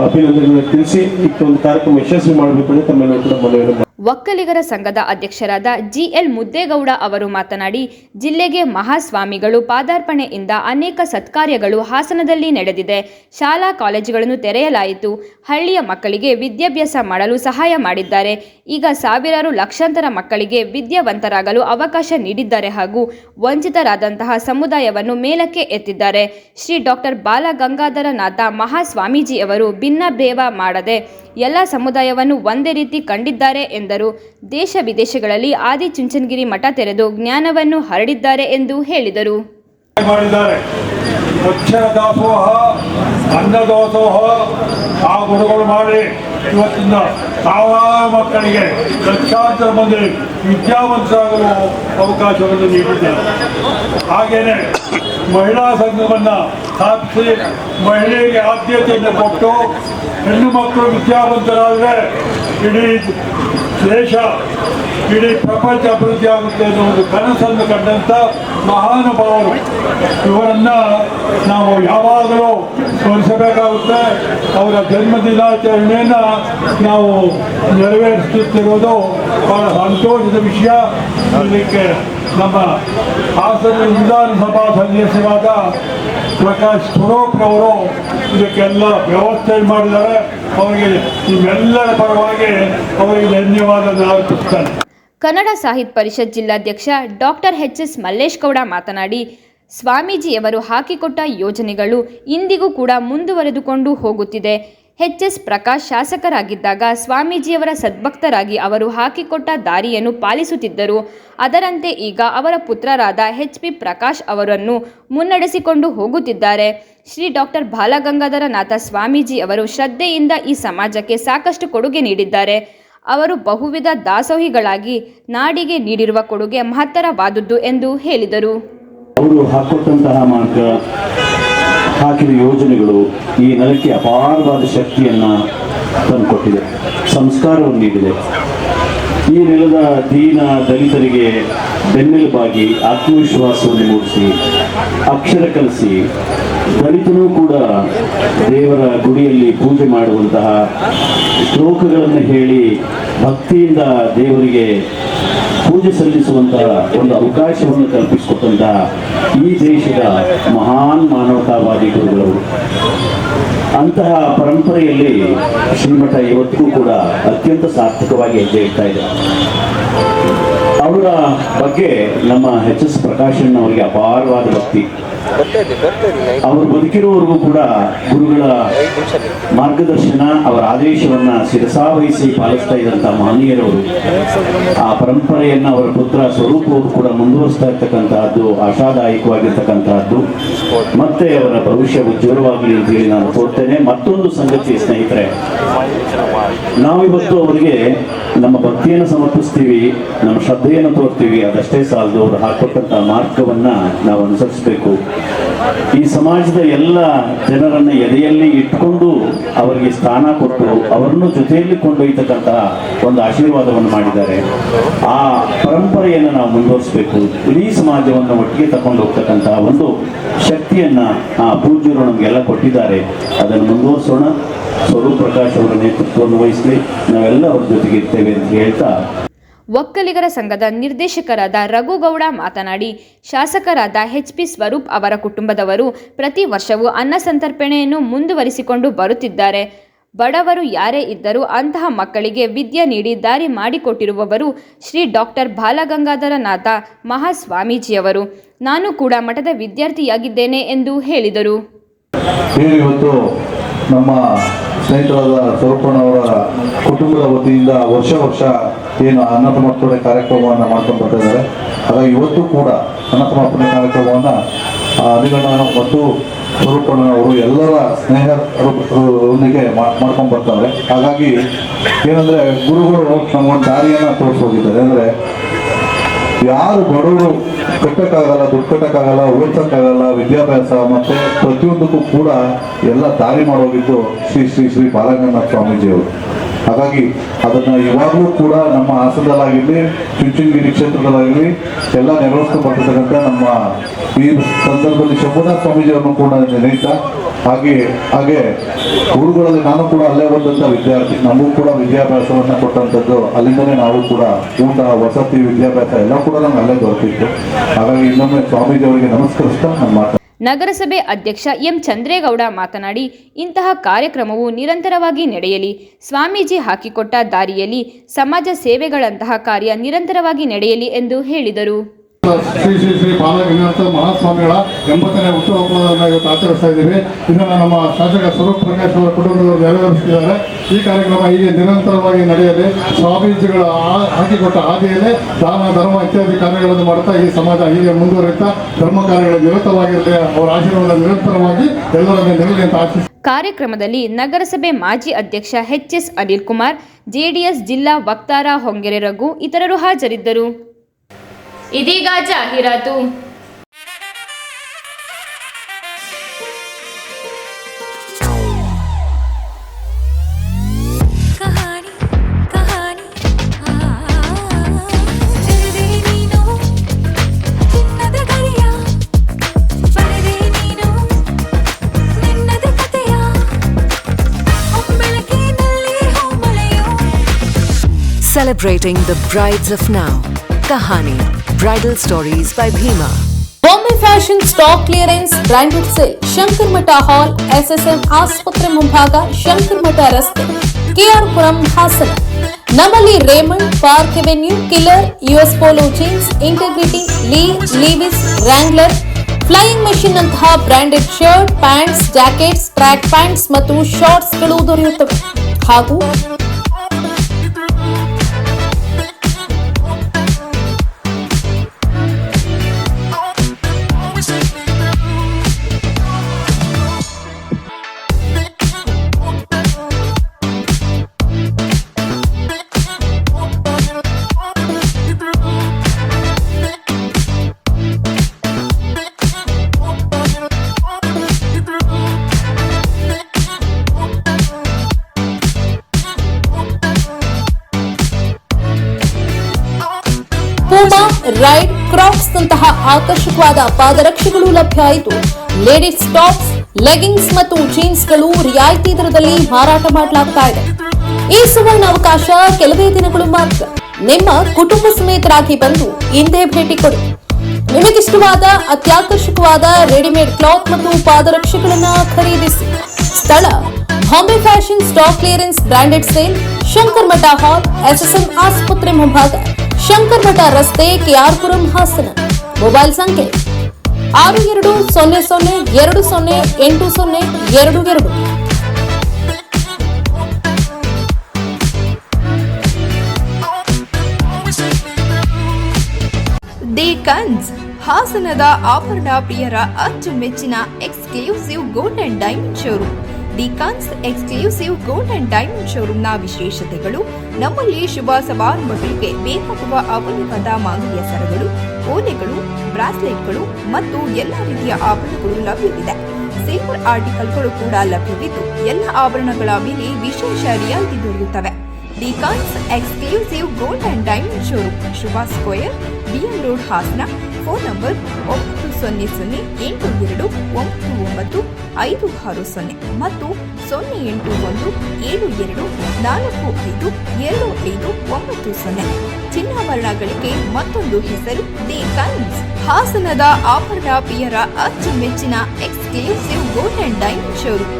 ಅಭಿನಂದನೆಗಳನ್ನು ತಿಳಿಸಿ ಈ ಒಂದು ಕಾರ್ಯಕ್ರಮ ಯಶಸ್ವಿ ಮಾಡಬೇಕು ಅಂತ ತಮ್ಮೆಲ್ಲರೂ ಕೂಡ ಮನವಿ. ಒಕ್ಕಲಿಗರ ಸಂಘದ ಅಧ್ಯಕ್ಷರಾದ ಜಿ.ಎಲ್. ಮುದ್ದೇಗೌಡ ಅವರು ಮಾತನಾಡಿ, ಜಿಲ್ಲೆಗೆ ಮಹಾಸ್ವಾಮಿಗಳು ಪಾದಾರ್ಪಣೆಯಿಂದ ಅನೇಕ ಸತ್ಕಾರ್ಯಗಳು ಹಾಸನದಲ್ಲಿ ನಡೆದಿದೆ. ಶಾಲಾ ಕಾಲೇಜುಗಳನ್ನು ತೆರೆಯಲಾಯಿತು. ಹಳ್ಳಿಯ ಮಕ್ಕಳಿಗೆ ವಿದ್ಯಾಭ್ಯಾಸ ಮಾಡಲು ಸಹಾಯ ಮಾಡಿದ್ದಾರೆ. ಈಗ ಸಾವಿರಾರು ಲಕ್ಷಾಂತರ ಮಕ್ಕಳಿಗೆ ವಿದ್ಯಾವಂತರಾಗಲು ಅವಕಾಶ ನೀಡಿದ್ದಾರೆ ಹಾಗೂ ವಂಚಿತರಾದಂತಹ ಸಮುದಾಯವನ್ನು ಮೇಲಕ್ಕೆ ಎತ್ತಿದ್ದಾರೆ. ಶ್ರೀ ಡಾಕ್ಟರ್ ಬಾಲಗಂಗಾಧರನಾಥ ಮಹಾಸ್ವಾಮೀಜಿಯವರು ಭಿನ್ನಭೇದ ಮಾಡದೆ ಎಲ್ಲ ಸಮುದಾಯವನ್ನು ಒಂದೇ ರೀತಿ ಕಂಡಿದ್ದಾರೆ ಎಂದರು. ದೇಶ ವಿದೇಶಗಳಲ್ಲಿ ಆದಿಚುಂಚನಗಿರಿ ಮಠ ತೆರೆದು ಜ್ಞಾನವನ್ನು ಹರಡಿದ್ದಾರೆ ಎಂದು ಹೇಳಿದರು. ದಾಸೋಹ, ಅನ್ನದಾಸೋಹ ಆ ಗುರುಗಳು ಮಾಡಿ ಇವತ್ತಿನ ಸಾವಿರಾರು ಮಕ್ಕಳಿಗೆ ಲಕ್ಷಾಂತರ ಮಂದಿ ವಿದ್ಯಾವಂತರಾಗಲು ಅವಕಾಶವನ್ನು ನೀಡಿದ್ದಾರೆ. ಹಾಗೆಯೇ ಮಹಿಳಾ ಸಂಘವನ್ನು ಸ್ಥಾಪಿಸಿ ಮಹಿಳೆಗೆ ಆದ್ಯತೆಯನ್ನು ಕೊಟ್ಟು ಹೆಣ್ಣು ಮಕ್ಕಳು ವಿದ್ಯಾವಂತರಾದರೆ ಇಡೀ ದೇಶ, ಇಡೀ ಪ್ರಪಂಚ ಅಭಿವೃದ್ಧಿ ಆಗುತ್ತೆ ಅನ್ನೋ ಒಂದು ಕನಸನ್ನು ಕಂಡಂಥ ಮಹಾನುಭಾವರು. ಇವರನ್ನು ನಾವು ಯಾವಾಗಲೂ ಸ್ಮರಿಸಬೇಕಾಗುತ್ತೆ. ಅವರ ಜನ್ಮ ದಿನಾಚರಣೆಯನ್ನು ನಾವು ನೆರವೇರಿಸುತ್ತಿರುವುದು ಬಹಳ ಸಂತೋಷದ ವಿಷಯ. ಇದಕ್ಕೆ ನಮ್ಮ ಹಾಸನ ವಿಧಾನಸಭಾ ಸದಸ್ಯರಾದ ಪ್ರಕಾಶ್ ಸ್ವರೂಪ್ರವರು ಇದಕ್ಕೆಲ್ಲ ವ್ಯವಸ್ಥೆ ಮಾಡಿದ್ದಾರೆ. ಅವರಿಗೆ ನಿಮ್ಮೆಲ್ಲರ ಪರವಾಗಿ ಅವರಿಗೆ ಧನ್ಯವಾದ ಅರ್ಪಿಸ್ತೇನೆ. ಕನ್ನಡ ಸಾಹಿತ್ಯ ಪರಿಷತ್ ಜಿಲ್ಲಾಧ್ಯಕ್ಷ ಡಾಕ್ಟರ್ ಎಚ್.ಎಸ್. ಮಲ್ಲೇಶ್ ಗೌಡ ಮಾತನಾಡಿ, ಸ್ವಾಮೀಜಿಯವರು ಹಾಕಿಕೊಟ್ಟ ಯೋಜನೆಗಳು ಇಂದಿಗೂ ಕೂಡ ಮುಂದುವರೆದುಕೊಂಡು ಹೋಗುತ್ತಿದೆ. ಎಚ್.ಎಸ್. ಪ್ರಕಾಶ್ ಶಾಸಕರಾಗಿದ್ದಾಗ ಸ್ವಾಮೀಜಿಯವರ ಸದ್ಭಕ್ತರಾಗಿ ಅವರು ಹಾಕಿಕೊಟ್ಟ ದಾರಿಯನ್ನು ಪಾಲಿಸುತ್ತಿದ್ದರು. ಅದರಂತೆ ಈಗ ಅವರ ಪುತ್ರರಾದ ಎಚ್.ಪಿ. ಪ್ರಕಾಶ್ ಅವರನ್ನು ಮುನ್ನಡೆಸಿಕೊಂಡು ಹೋಗುತ್ತಿದ್ದಾರೆ. ಶ್ರೀ ಡಾಕ್ಟರ್ ಬಾಲಗಂಗಾಧರನಾಥ ಸ್ವಾಮೀಜಿ ಅವರು ಶ್ರದ್ಧೆಯಿಂದ ಈ ಸಮಾಜಕ್ಕೆ ಸಾಕಷ್ಟು ಕೊಡುಗೆ ನೀಡಿದ್ದಾರೆ. ಅವರು ಬಹುವಿಧ ದಾಸೋಹಿಗಳಾಗಿ ನಾಡಿಗೆ ನೀಡಿರುವ ಕೊಡುಗೆ ಮಹತ್ತರವಾದುದು ಎಂದು ಹೇಳಿದರು. ಅವರು ಹಾಕೊಟ್ಟಂತಹ ಮಾರ್ಗ, ಹಾಕಿದ ಯೋಜನೆಗಳು ಈ ನೆಲಕ್ಕೆ ಅಪಾರವಾದ ಶಕ್ತಿಯನ್ನು ತಂದುಕೊಟ್ಟಿದೆ, ಸಂಸ್ಕಾರವನ್ನು ನೀಡಿದೆ. ಈ ನೆಲದ ದೀನ ದಲಿತರಿಗೆ ಬೆನ್ನೆಲುಬಾಗಿ ಆತ್ಮವಿಶ್ವಾಸವನ್ನು ಮೂಡಿಸಿ, ಅಕ್ಷರ ಕಲಿಸಿ, ದಲಿತನೂ ಕೂಡ ದೇವರ ಗುಡಿಯಲ್ಲಿ ಪೂಜೆ ಮಾಡುವಂತಹ ಶ್ಲೋಕಗಳನ್ನು ಹೇಳಿ ಭಕ್ತಿಯಿಂದ ದೇವರಿಗೆ ಪೂಜೆ ಸಲ್ಲಿಸುವಂತಹ ಒಂದು ಅವಕಾಶವನ್ನು ಕಲ್ಪಿಸಿಕೊಟ್ಟಂತಹ ಈ ದೇಶದ ಮಹಾನ್ ಮಾನವತಾವಾದಿ ಗುರುಗಳು. ಅಂತಹ ಪರಂಪರೆಯಲ್ಲಿ ಶ್ರೀಮಠ ಇವತ್ತಿಗೂ ಕೂಡ ಅತ್ಯಂತ ಸಾರ್ಥಕವಾಗಿ ಹೆಜ್ಜೆ ಇಡ್ತಾ ಇದೆ. ಅವರ ಬಗ್ಗೆ ನಮ್ಮ ಎಚ್.ಎಸ್. ಪ್ರಕಾಶನ್ ಅವರಿಗೆ ಅಪಾರವಾದ ಭಕ್ತಿ. ಅವರು ಬದುಕಿರುವವರೆಗೂ ಕೂಡ ಗುರುಗಳ ಮಾರ್ಗದರ್ಶನ, ಅವರ ಆದೇಶವನ್ನ ಶಿರಸಾವಹಿಸಿ ಪಾಲಿಸ್ತಾ ಇದ್ದಂತಹ ಮಹನೀಯರವರು. ಆ ಪರಂಪರೆಯನ್ನು ಅವರ ಪುತ್ರ ಸ್ವರೂಪವರು ಕೂಡ ಮುಂದುವರಿಸ್ತಾ ಇರ್ತಕ್ಕಂತಹದ್ದು ಆಶಾದಾಯಕವಾಗಿರ್ತಕ್ಕಂತಹದ್ದು. ಮತ್ತೆ ಅವರ ಭವಿಷ್ಯ ಉಜ್ವಲವಾಗಲಿ ಅಂತ ಹೇಳಿ ನಾನು ಕೋರ್ತೇನೆ. ಮತ್ತೊಂದು ಸಂಗತಿ ಸ್ನೇಹಿತರೆ, ನಾವಿವತ್ತು ಅವರಿಗೆ ನಮ್ಮ ಭಕ್ತಿಯನ್ನು ಸಮರ್ಪಿಸ್ತೀವಿ, ನಮ್ಮ ಶ್ರದ್ಧೆಯನ್ನು ತೋರ್ತೀವಿ, ಅದಷ್ಟೇ ಸಾಲದು. ಅವರು ಹಾಕೊಟ್ಟಂತಹ ಮಾರ್ಗವನ್ನ ನಾವು ಅನುಸರಿಸಬೇಕು. ಈ ಸಮಾಜದ ಎಲ್ಲ ಜನರನ್ನ ಎದೆಯಲ್ಲಿ ಇಟ್ಕೊಂಡು ಅವರಿಗೆ ಸ್ಥಾನ ಕೊಟ್ಟು ಅವರನ್ನು ಜೊತೆಯಲ್ಲಿ ಕೊಂಡೊಯ್ತಕ್ಕಂತಹ ಒಂದು ಆಶೀರ್ವಾದವನ್ನು ಮಾಡಿದ್ದಾರೆ. ಆ ಪರಂಪರೆಯನ್ನು ನಾವು ಮುಂದುವರಿಸಬೇಕು. ಇಡೀ ಸಮಾಜವನ್ನು ಒಟ್ಟಿಗೆ ತಕೊಂಡು ಹೋಗ್ತಕ್ಕಂತಹ ಒಂದು ಶಕ್ತಿಯನ್ನ ಆ ಪೂಜ್ಯರು ನಮಗೆಲ್ಲ ಕೊಟ್ಟಿದ್ದಾರೆ. ಅದನ್ನು ಮುಂದುವರಿಸೋಣ. ಸ್ವರೂಪ್ ಪ್ರಕಾಶ್ ಅವರ ನೇತೃತ್ವವನ್ನು ವಹಿಸಲಿ, ನಾವೆಲ್ಲ ಅವ್ರ ಜೊತೆಗೆ ಇರ್ತೇವೆ ಅಂತ ಹೇಳ್ತಾ, ಒಕ್ಕಲಿಗರ ಸಂಘದ ನಿರ್ದೇಶಕರಾದ ರಘುಗೌಡ ಮಾತನಾಡಿ, ಶಾಸಕರಾದ ಎಚ್.ಪಿ. ಸ್ವರೂಪ್ ಅವರ ಕುಟುಂಬದವರು ಪ್ರತಿ ವರ್ಷವೂ ಅನ್ನ ಸಂತರ್ಪಣೆಯನ್ನು ಮುಂದುವರಿಸಿಕೊಂಡು ಬರುತ್ತಿದ್ದಾರೆ. ಬಡವರು ಯಾರೇ ಇದ್ದರೂ ಅಂತಹ ಮಕ್ಕಳಿಗೆ ವಿದ್ಯೆ ನೀಡಿ ದಾರಿ ಮಾಡಿಕೊಟ್ಟಿರುವವರು ಶ್ರೀ ಡಾಕ್ಟರ್ ಬಾಲಗಂಗಾಧರನಾಥ ಮಹಾಸ್ವಾಮೀಜಿಯವರು. ನಾನು ಕೂಡ ಮಠದ ವಿದ್ಯಾರ್ಥಿಯಾಗಿದ್ದೇನೆ ಎಂದು ಹೇಳಿದರು. ಇವತ್ತು ನಮ್ಮ ಸ್ನೇಹಿತರಾದ ಸ್ವರೂಪಣ್ಣವರ ಕುಟುಂಬದ ವತಿಯಿಂದ ವರ್ಷ ಏನು ಅನ್ನಸಮರ್ಪಣೆ ಕಾರ್ಯಕ್ರಮವನ್ನು ಮಾಡ್ಕೊಂಡು ಬರ್ತಾ ಇದ್ದಾರೆ. ಹಾಗಾಗಿ ಇವತ್ತು ಕೂಡ ಅನ್ನಸಮರ್ಪಣೆ ಕಾರ್ಯಕ್ರಮವನ್ನು ಅನಿಲಣ್ಣ ಮತ್ತು ಸ್ವರೂಪಣ್ಣನವರು ಎಲ್ಲರ ಸ್ನೇಹರೊಂದಿಗೆ ಮಾಡ್ಕೊಂಡು ಬರ್ತಾರೆ. ಹಾಗಾಗಿ ಏನಂದರೆ ಗುರುಗಳು ನಮಗೊಂದು ದಾರಿಯನ್ನು ತೋರಿಸೋಗಿದ್ದಾರೆ. ಅಂದರೆ ಯಾರು ಬಡವರು ಕಟ್ಟಕ್ಕಾಗಲ್ಲ, ದುಡ್ಡು ಕಟ್ಟಕ್ಕಾಗಲ್ಲ, ಓದಿಸೋಕ್ಕಾಗಲ್ಲ, ವಿದ್ಯಾಭ್ಯಾಸ ಮತ್ತು ಪ್ರತಿಯೊಂದಕ್ಕೂ ಕೂಡ ಎಲ್ಲ ದಾರಿ ಮಾಡೋಗಿದ್ದು ಶ್ರೀ ಶ್ರೀ ಶ್ರೀ ಬಾಲಗಂಗಾಧರ ಸ್ವಾಮೀಜಿಯವರು. ಹಾಗಾಗಿ ಅದನ್ನು ಇವಾಗಲೂ ಕೂಡ ನಮ್ಮ ಹಾಸನದಲ್ಲಾಗಿರಲಿ, ಚುಂಚನಗಿರಿ ಕ್ಷೇತ್ರದಲ್ಲಾಗಲಿ ಎಲ್ಲ ನೆರವೇರಿಸ್ಕೊಂಡು ಬರ್ತಿರ್ತಕ್ಕಂಥ ನಮ್ಮ ಈ ಸಂದರ್ಭದಲ್ಲಿ ಶಂಭುನಾಥ ಸ್ವಾಮೀಜಿಯವರನ್ನು ಕೂಡ ನೆನೀತಾ, ಹಾಗೆ ಗುರುಗಳಲ್ಲಿ ನಾನು ಕೂಡ ಅಲ್ಲೇ ಬಂದಂಥ ವಿದ್ಯಾರ್ಥಿ, ನಮಗೂ ಕೂಡ ವಿದ್ಯಾಭ್ಯಾಸವನ್ನು ಕೊಟ್ಟಂಥದ್ದು ಅಲ್ಲಿಂದಲೇ ನಾವು ಕೂಡ ಊಟ, ವಸತಿ, ವಿದ್ಯಾಭ್ಯಾಸ ಎಲ್ಲ ಕೂಡ ನಮ್ಗೆ ಅಲ್ಲೇ ದೊರಕಿತ್ತು. ಹಾಗಾಗಿ ಇನ್ನೊಮ್ಮೆ ಸ್ವಾಮೀಜಿ ಅವರಿಗೆ ನಮಸ್ಕರಿಸ್ತಾ ನಾನು ಮಾತಾಡ್ತೀನಿ. ನಗರಸಭೆ ಅಧ್ಯಕ್ಷ ಎಂ. ಚಂದ್ರೇಗೌಡ ಮಾತನಾಡಿ, ಇಂತಹ ಕಾರ್ಯಕ್ರಮವು ನಿರಂತರವಾಗಿ ನಡೆಯಲಿ. ಸ್ವಾಮೀಜಿ ಹಾಕಿಕೊಟ್ಟ ದಾರಿಯಲ್ಲಿ ಸಮಾಜ ಸೇವೆಗಳಂತಹ ಕಾರ್ಯ ನಿರಂತರವಾಗಿ ನಡೆಯಲಿ ಎಂದು ಹೇಳಿದರು. ಶ್ರೀ ಶ್ರೀ ಶ್ರೀ ಬಾಲಗಂಗಾಧರ ಮಹಾಸ್ವಾಮಿಗಳ 80ನೇ ಹುಟ್ಟುಹಬ್ಬವನ್ನು ಇವತ್ತು ಆಚರಿಸ್ತಾ ಇದ್ದೀವಿ. ಇದನ್ನು ನಮ್ಮ ಶಾಸಕ ಸ್ವರೂಪ್ ಪ್ರಕಾಶ್ ಅವರ ಕುಟುಂಬದವರು ನೆರವೇರಿಸುತ್ತಿದ್ದಾರೆ. ಈ ಕಾರ್ಯಕ್ರಮ ಹೀಗೆ ನಿರಂತರವಾಗಿ ನಡೆಯಲಿ. ಸ್ವಾಮೀಜಿಗಳ ಹಾಕಿಕೊಟ್ಟ ಹಾದಿಯಲ್ಲೇ ದಾನ, ಧರ್ಮ ಇತ್ಯಾದಿ ಕಾರ್ಯಗಳನ್ನು ಮಾಡುತ್ತಾ ಈ ಸಮಾಜ ಹೀಗೆ ಮುಂದುವರಿಯುತ್ತಾ ಧರ್ಮ ಕಾರ್ಯಗಳು ನಿರಂತರವಾಗಿರಲಿ. ಅವರ ಆಶೀರ್ವಾದ ನಿರಂತರವಾಗಿ ಎಲ್ಲರನ್ನೇ ನೆರಳಿ ಅಂತ ಆಶಿಸಿ. ಕಾರ್ಯಕ್ರಮದಲ್ಲಿ ನಗರಸಭೆ ಮಾಜಿ ಅಧ್ಯಕ್ಷ ಎಚ್.ಎಸ್. ಅನಿಲ್ ಕುಮಾರ್, ಜೆಡಿಎಸ್ ಜಿಲ್ಲಾ ವಕ್ತಾರ ಹೊಂಗೆರೆ ರಘು ಇತರರು ಹಾಜರಿದ್ದರು. ಇದೀಗ ಜಾಹೀರಾತು. Celebrating the brides of now. Kahani. Bridal Stories by Bhima. Bombay fashion stock clearance branded sale Shankaramath hall, SSM ಆಸ್ಪತ್ರೆ ಮುಂಭಾಗ, ಶಂಕರಮಠ ರಸ್ತೆ, KR ಪುರಂ, ಹಾಸನ. ನಮ್ಮಲ್ಲಿ Raymond, Park Avenue, Killer, US Polo jeans, Integrity, Levi's, Wrangler, Flying Machine ನಂತಹ branded shirt, pants, jackets, track pants ಮತ್ತು ಶಾರ್ಟ್ಸ್ಗಳು ದೊರೆಯುತ್ತವೆ. ಹಾಗೂ Puma, ride, ಕ್ರಾಕ್ಸ್ ನಂತಹ ಆಕರ್ಷಕವಾದ ಪಾದರಕ್ಷೆಗಳು ಲಭ್ಯ ಆಯಿತು. ಲೇಡೀಸ್ ಟಾಪ್ಸ್, ಲೆಗಿಂಗ್ಸ್ ಮತ್ತು ಜೀನ್ಸ್ಗಳು ರಿಯಾಯಿತಿ ದರದಲ್ಲಿ ಮಾರಾಟ ಮಾಡಲಾಗ್ತಾ ಇದೆ. ಈ ಸುವರ್ಣ ಅವಕಾಶ ಕೆಲವೇ ದಿನಗಳು ಮಾತ್ರ. ನಿಮ್ಮ ಕುಟುಂಬ ಸಮೇತರಾಗಿ ಬಂದು ಇಂದೇ ಭೇಟಿ ಕೊಡಿ. ನಿಮಗಿಷ್ಟವಾದ ಅತ್ಯಾಕರ್ಷಕವಾದ ರೆಡಿಮೇಡ್ ಕ್ಲಾತ್ ಮತ್ತು ಪಾದರಕ್ಷೆಗಳನ್ನು ಖರೀದಿಸಿ. ಸ್ಥಳ Bombay fashion stock clearance branded sale, Shankaramath hall, SSM ಆಸ್ಪತ್ರೆ ಮುಂಭಾಗ, ಶಂಕರಮಠ ರಸ್ತೆ, KR ಪುರಂ, ಹಾಸನ. ಮೊಬೈಲ್ ಸಂಖ್ಯೆ 6200208022. ದಿ ಕನ್ಸ್, ಹಾಸನದ ಆಭರಣ ಪ್ರಿಯರ ಅಚ್ಚುಮೆಚ್ಚಿನ exclusive gold and diamond showroom. The Kans exclusive gold and diamond ಶೋರೂಮ್ನ ವಿಶೇಷತೆಗಳು: ನಮ್ಮಲ್ಲಿ ಶುಭ ಸಮಾರಂಭಗಳಿಗೆ ಬೇಕಾಗುವ ಅಮೂಲ್ಯವಾದ ಮಾಂಗಲ್ಯ ಸರಗಳು, ಓಲೆಗಳು, ಬ್ರಾಸ್ಲೆಟ್ಗಳು ಮತ್ತು ಎಲ್ಲ ರೀತಿಯ ಆಭರಣಗಳು ಲಭ್ಯವಿದೆ. ಸಿಲ್ವರ್ ಆರ್ಟಿಕಲ್ಗಳು ಕೂಡ ಲಭ್ಯವಿದ್ದು ಎಲ್ಲ ಆಭರಣಗಳ ಮೇಲೆ ವಿಶೇಷ ರಿಯಾಯಿತಿ ದೊರೆಯುತ್ತವೆ. The Kans exclusive gold and diamond showroom, Shubha square, BM road, Hassan. Phone number 9000899560 ಮತ್ತು 081724522590. ಚಿನ್ನಾಭರಣಗಳಿಗೆ ಮತ್ತೊಂದು ಹೆಸರು ದಿ ಕನ್ಸ್. ಹಾಸನದ ಆಭರಣ ಪ್ರಿಯರ ಅಚ್ಚುಮೆಚ್ಚಿನ exclusive gold and diamond showroom.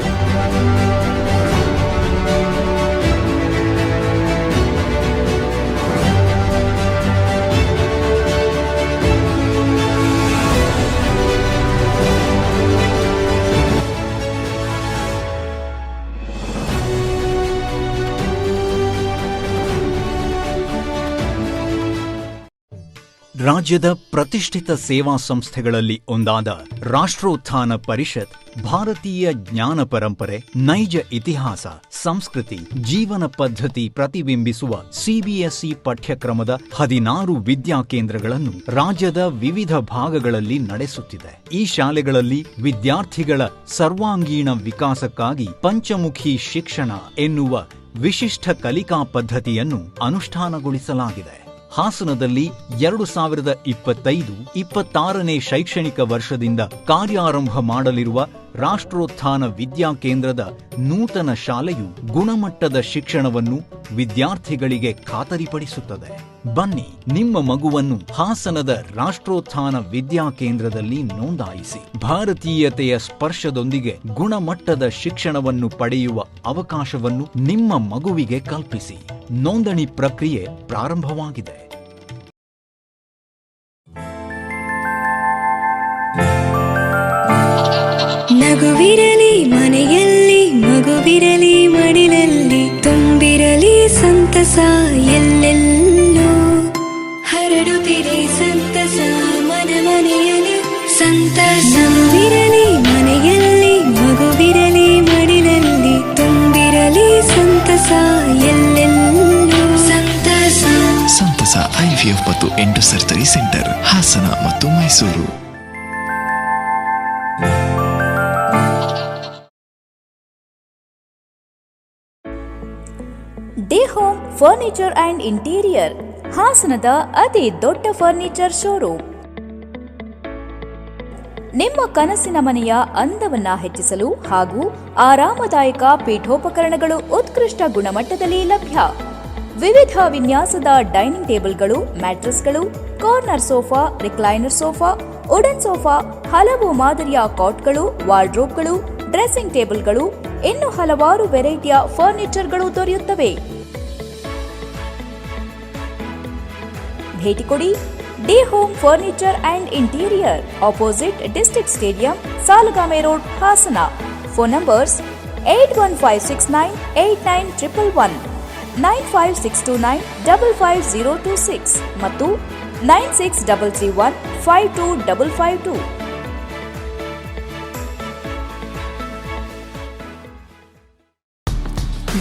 ರಾಜ್ಯದ ಪ್ರತಿಷ್ಠಿತ ಸೇವಾ ಸಂಸ್ಥೆಗಳಲ್ಲಿ ಒಂದಾದ ರಾಷ್ಟ್ರೋತ್ಥಾನ ಪರಿಷತ್ ಭಾರತೀಯ ಜ್ಞಾನ ಪರಂಪರೆ, ನೈಜ ಇತಿಹಾಸ, ಸಂಸ್ಕೃತಿ, ಜೀವನ ಪದ್ಧತಿ ಪ್ರತಿಬಿಂಬಿಸುವ CBSE ಪಠ್ಯಕ್ರಮದ 16 ವಿದ್ಯಾಕೇಂದ್ರಗಳನ್ನು ರಾಜ್ಯದ ವಿವಿಧ ಭಾಗಗಳಲ್ಲಿ ನಡೆಸುತ್ತಿದೆ. ಈ ಶಾಲೆಗಳಲ್ಲಿ ವಿದ್ಯಾರ್ಥಿಗಳ ಸರ್ವಾಂಗೀಣ ವಿಕಾಸಕ್ಕಾಗಿ ಪಂಚಮುಖಿ ಶಿಕ್ಷಣ ಎನ್ನುವ ವಿಶಿಷ್ಟ ಕಲಿಕಾ ಪದ್ಧತಿಯನ್ನು ಅನುಷ್ಠಾನಗೊಳಿಸಲಾಗಿದೆ. ಹಾಸನದಲ್ಲಿ 2025-26ನೇ ಶೈಕ್ಷಣಿಕ ವರ್ಷದಿಂದ ಕಾರ್ಯಾರಂಭ ಮಾಡಲಿರುವ ರಾಷ್ಟ್ರೋತ್ಥಾನ ವಿದ್ಯಾಕೇಂದ್ರದ ನೂತನ ಶಾಲೆಯು ಗುಣಮಟ್ಟದ ಶಿಕ್ಷಣವನ್ನು ವಿದ್ಯಾರ್ಥಿಗಳಿಗೆ ಖಾತರಿಪಡಿಸುತ್ತದೆ. ಬನ್ನಿ, ನಿಮ್ಮ ಮಗುವನ್ನು ಹಾಸನದ ರಾಷ್ಟ್ರೋತ್ಥಾನ ವಿದ್ಯಾಕೇಂದ್ರದಲ್ಲಿ ನೋಂದಾಯಿಸಿ. ಭಾರತೀಯತೆಯ ಸ್ಪರ್ಶದೊಂದಿಗೆ ಗುಣಮಟ್ಟದ ಶಿಕ್ಷಣವನ್ನು ಪಡೆಯುವ ಅವಕಾಶವನ್ನು ನಿಮ್ಮ ಮಗುವಿಗೆ ಕಲ್ಪಿಸಿ. ನೋಂದಣಿ ಪ್ರಕ್ರಿಯೆ ಪ್ರಾರಂಭವಾಗಿದೆ. ನಗುವಿರಲಿ ಮನೆಯಲ್ಲಿ, ಮಗುವಿರಲಿ ಮಡಿಲಲ್ಲಿ, ತುಂಬಿರಲಿ ಸಂತಸ ಎಲ್ಲೆಲ್ಲೂ, ಹರಡುತ್ತಿರಿ ಸಂತಸ ಮನ ಮನೆಯಲ್ಲಿ ಸಂತಸ. ನಗುವಿರಲಿ ಮನೆಯಲ್ಲಿ, ಮಗುವಿರಲಿ ಮಡಿಲಲ್ಲಿ, ತುಂಬಿರಲಿ ಸಂತಸ ಎಲ್ಲೆಲ್ಲೂ ಸಂತಸ. ಸಂತಸ IVF ಮತ್ತು ಎಂಡೋ ಸರ್ಜರಿ ಸೆಂಟರ್, ಹಾಸನ ಮತ್ತು Mysuru. D home furniture and interior, ಹಾಸನದ ಅತಿ ದೊಡ್ಡ ಫರ್ನಿಚರ್ ಶೋರೂಮ್. ನಿಮ್ಮ ಕನಸಿನ ಮನೆಯ ಅಂದವನ್ನ ಹೆಚ್ಚಿಸಲು ಹಾಗೂ ಆರಾಮದಾಯಕ ಪೀಠೋಪಕರಣಗಳು ಉತ್ಕೃಷ್ಟ ಗುಣಮಟ್ಟದಲ್ಲಿ ಲಭ್ಯ. ವಿವಿಧ ವಿನ್ಯಾಸದ ಡೈನಿಂಗ್ ಟೇಬಲ್ಗಳು, ಮ್ಯಾಟ್ರೆಸ್ಗಳು, corner sofa, recliner sofa, wooden sofa, ಹಲವು ಮಾದರಿಯ ಕಾಟ್ಗಳು, ವಾರ್ಡ್ರೋಬ್ಗಳು, ಡ್ರೆಸ್ಸಿಂಗ್ ಟೇಬಲ್ಗಳು, ಇನ್ನು ಹಲವಾರು ವೆರೈಟಿಯ ಫರ್ನಿಚರ್ಗಳು ದೊರೆಯುತ್ತವೆ. ಭೇಟಿ ಕೊಡಿ D home furniture and interior, opposite district stadium, Salagame road, Hassan. Phone numbers 8156989111, 9562955026 ಮತ್ತು 9633152552.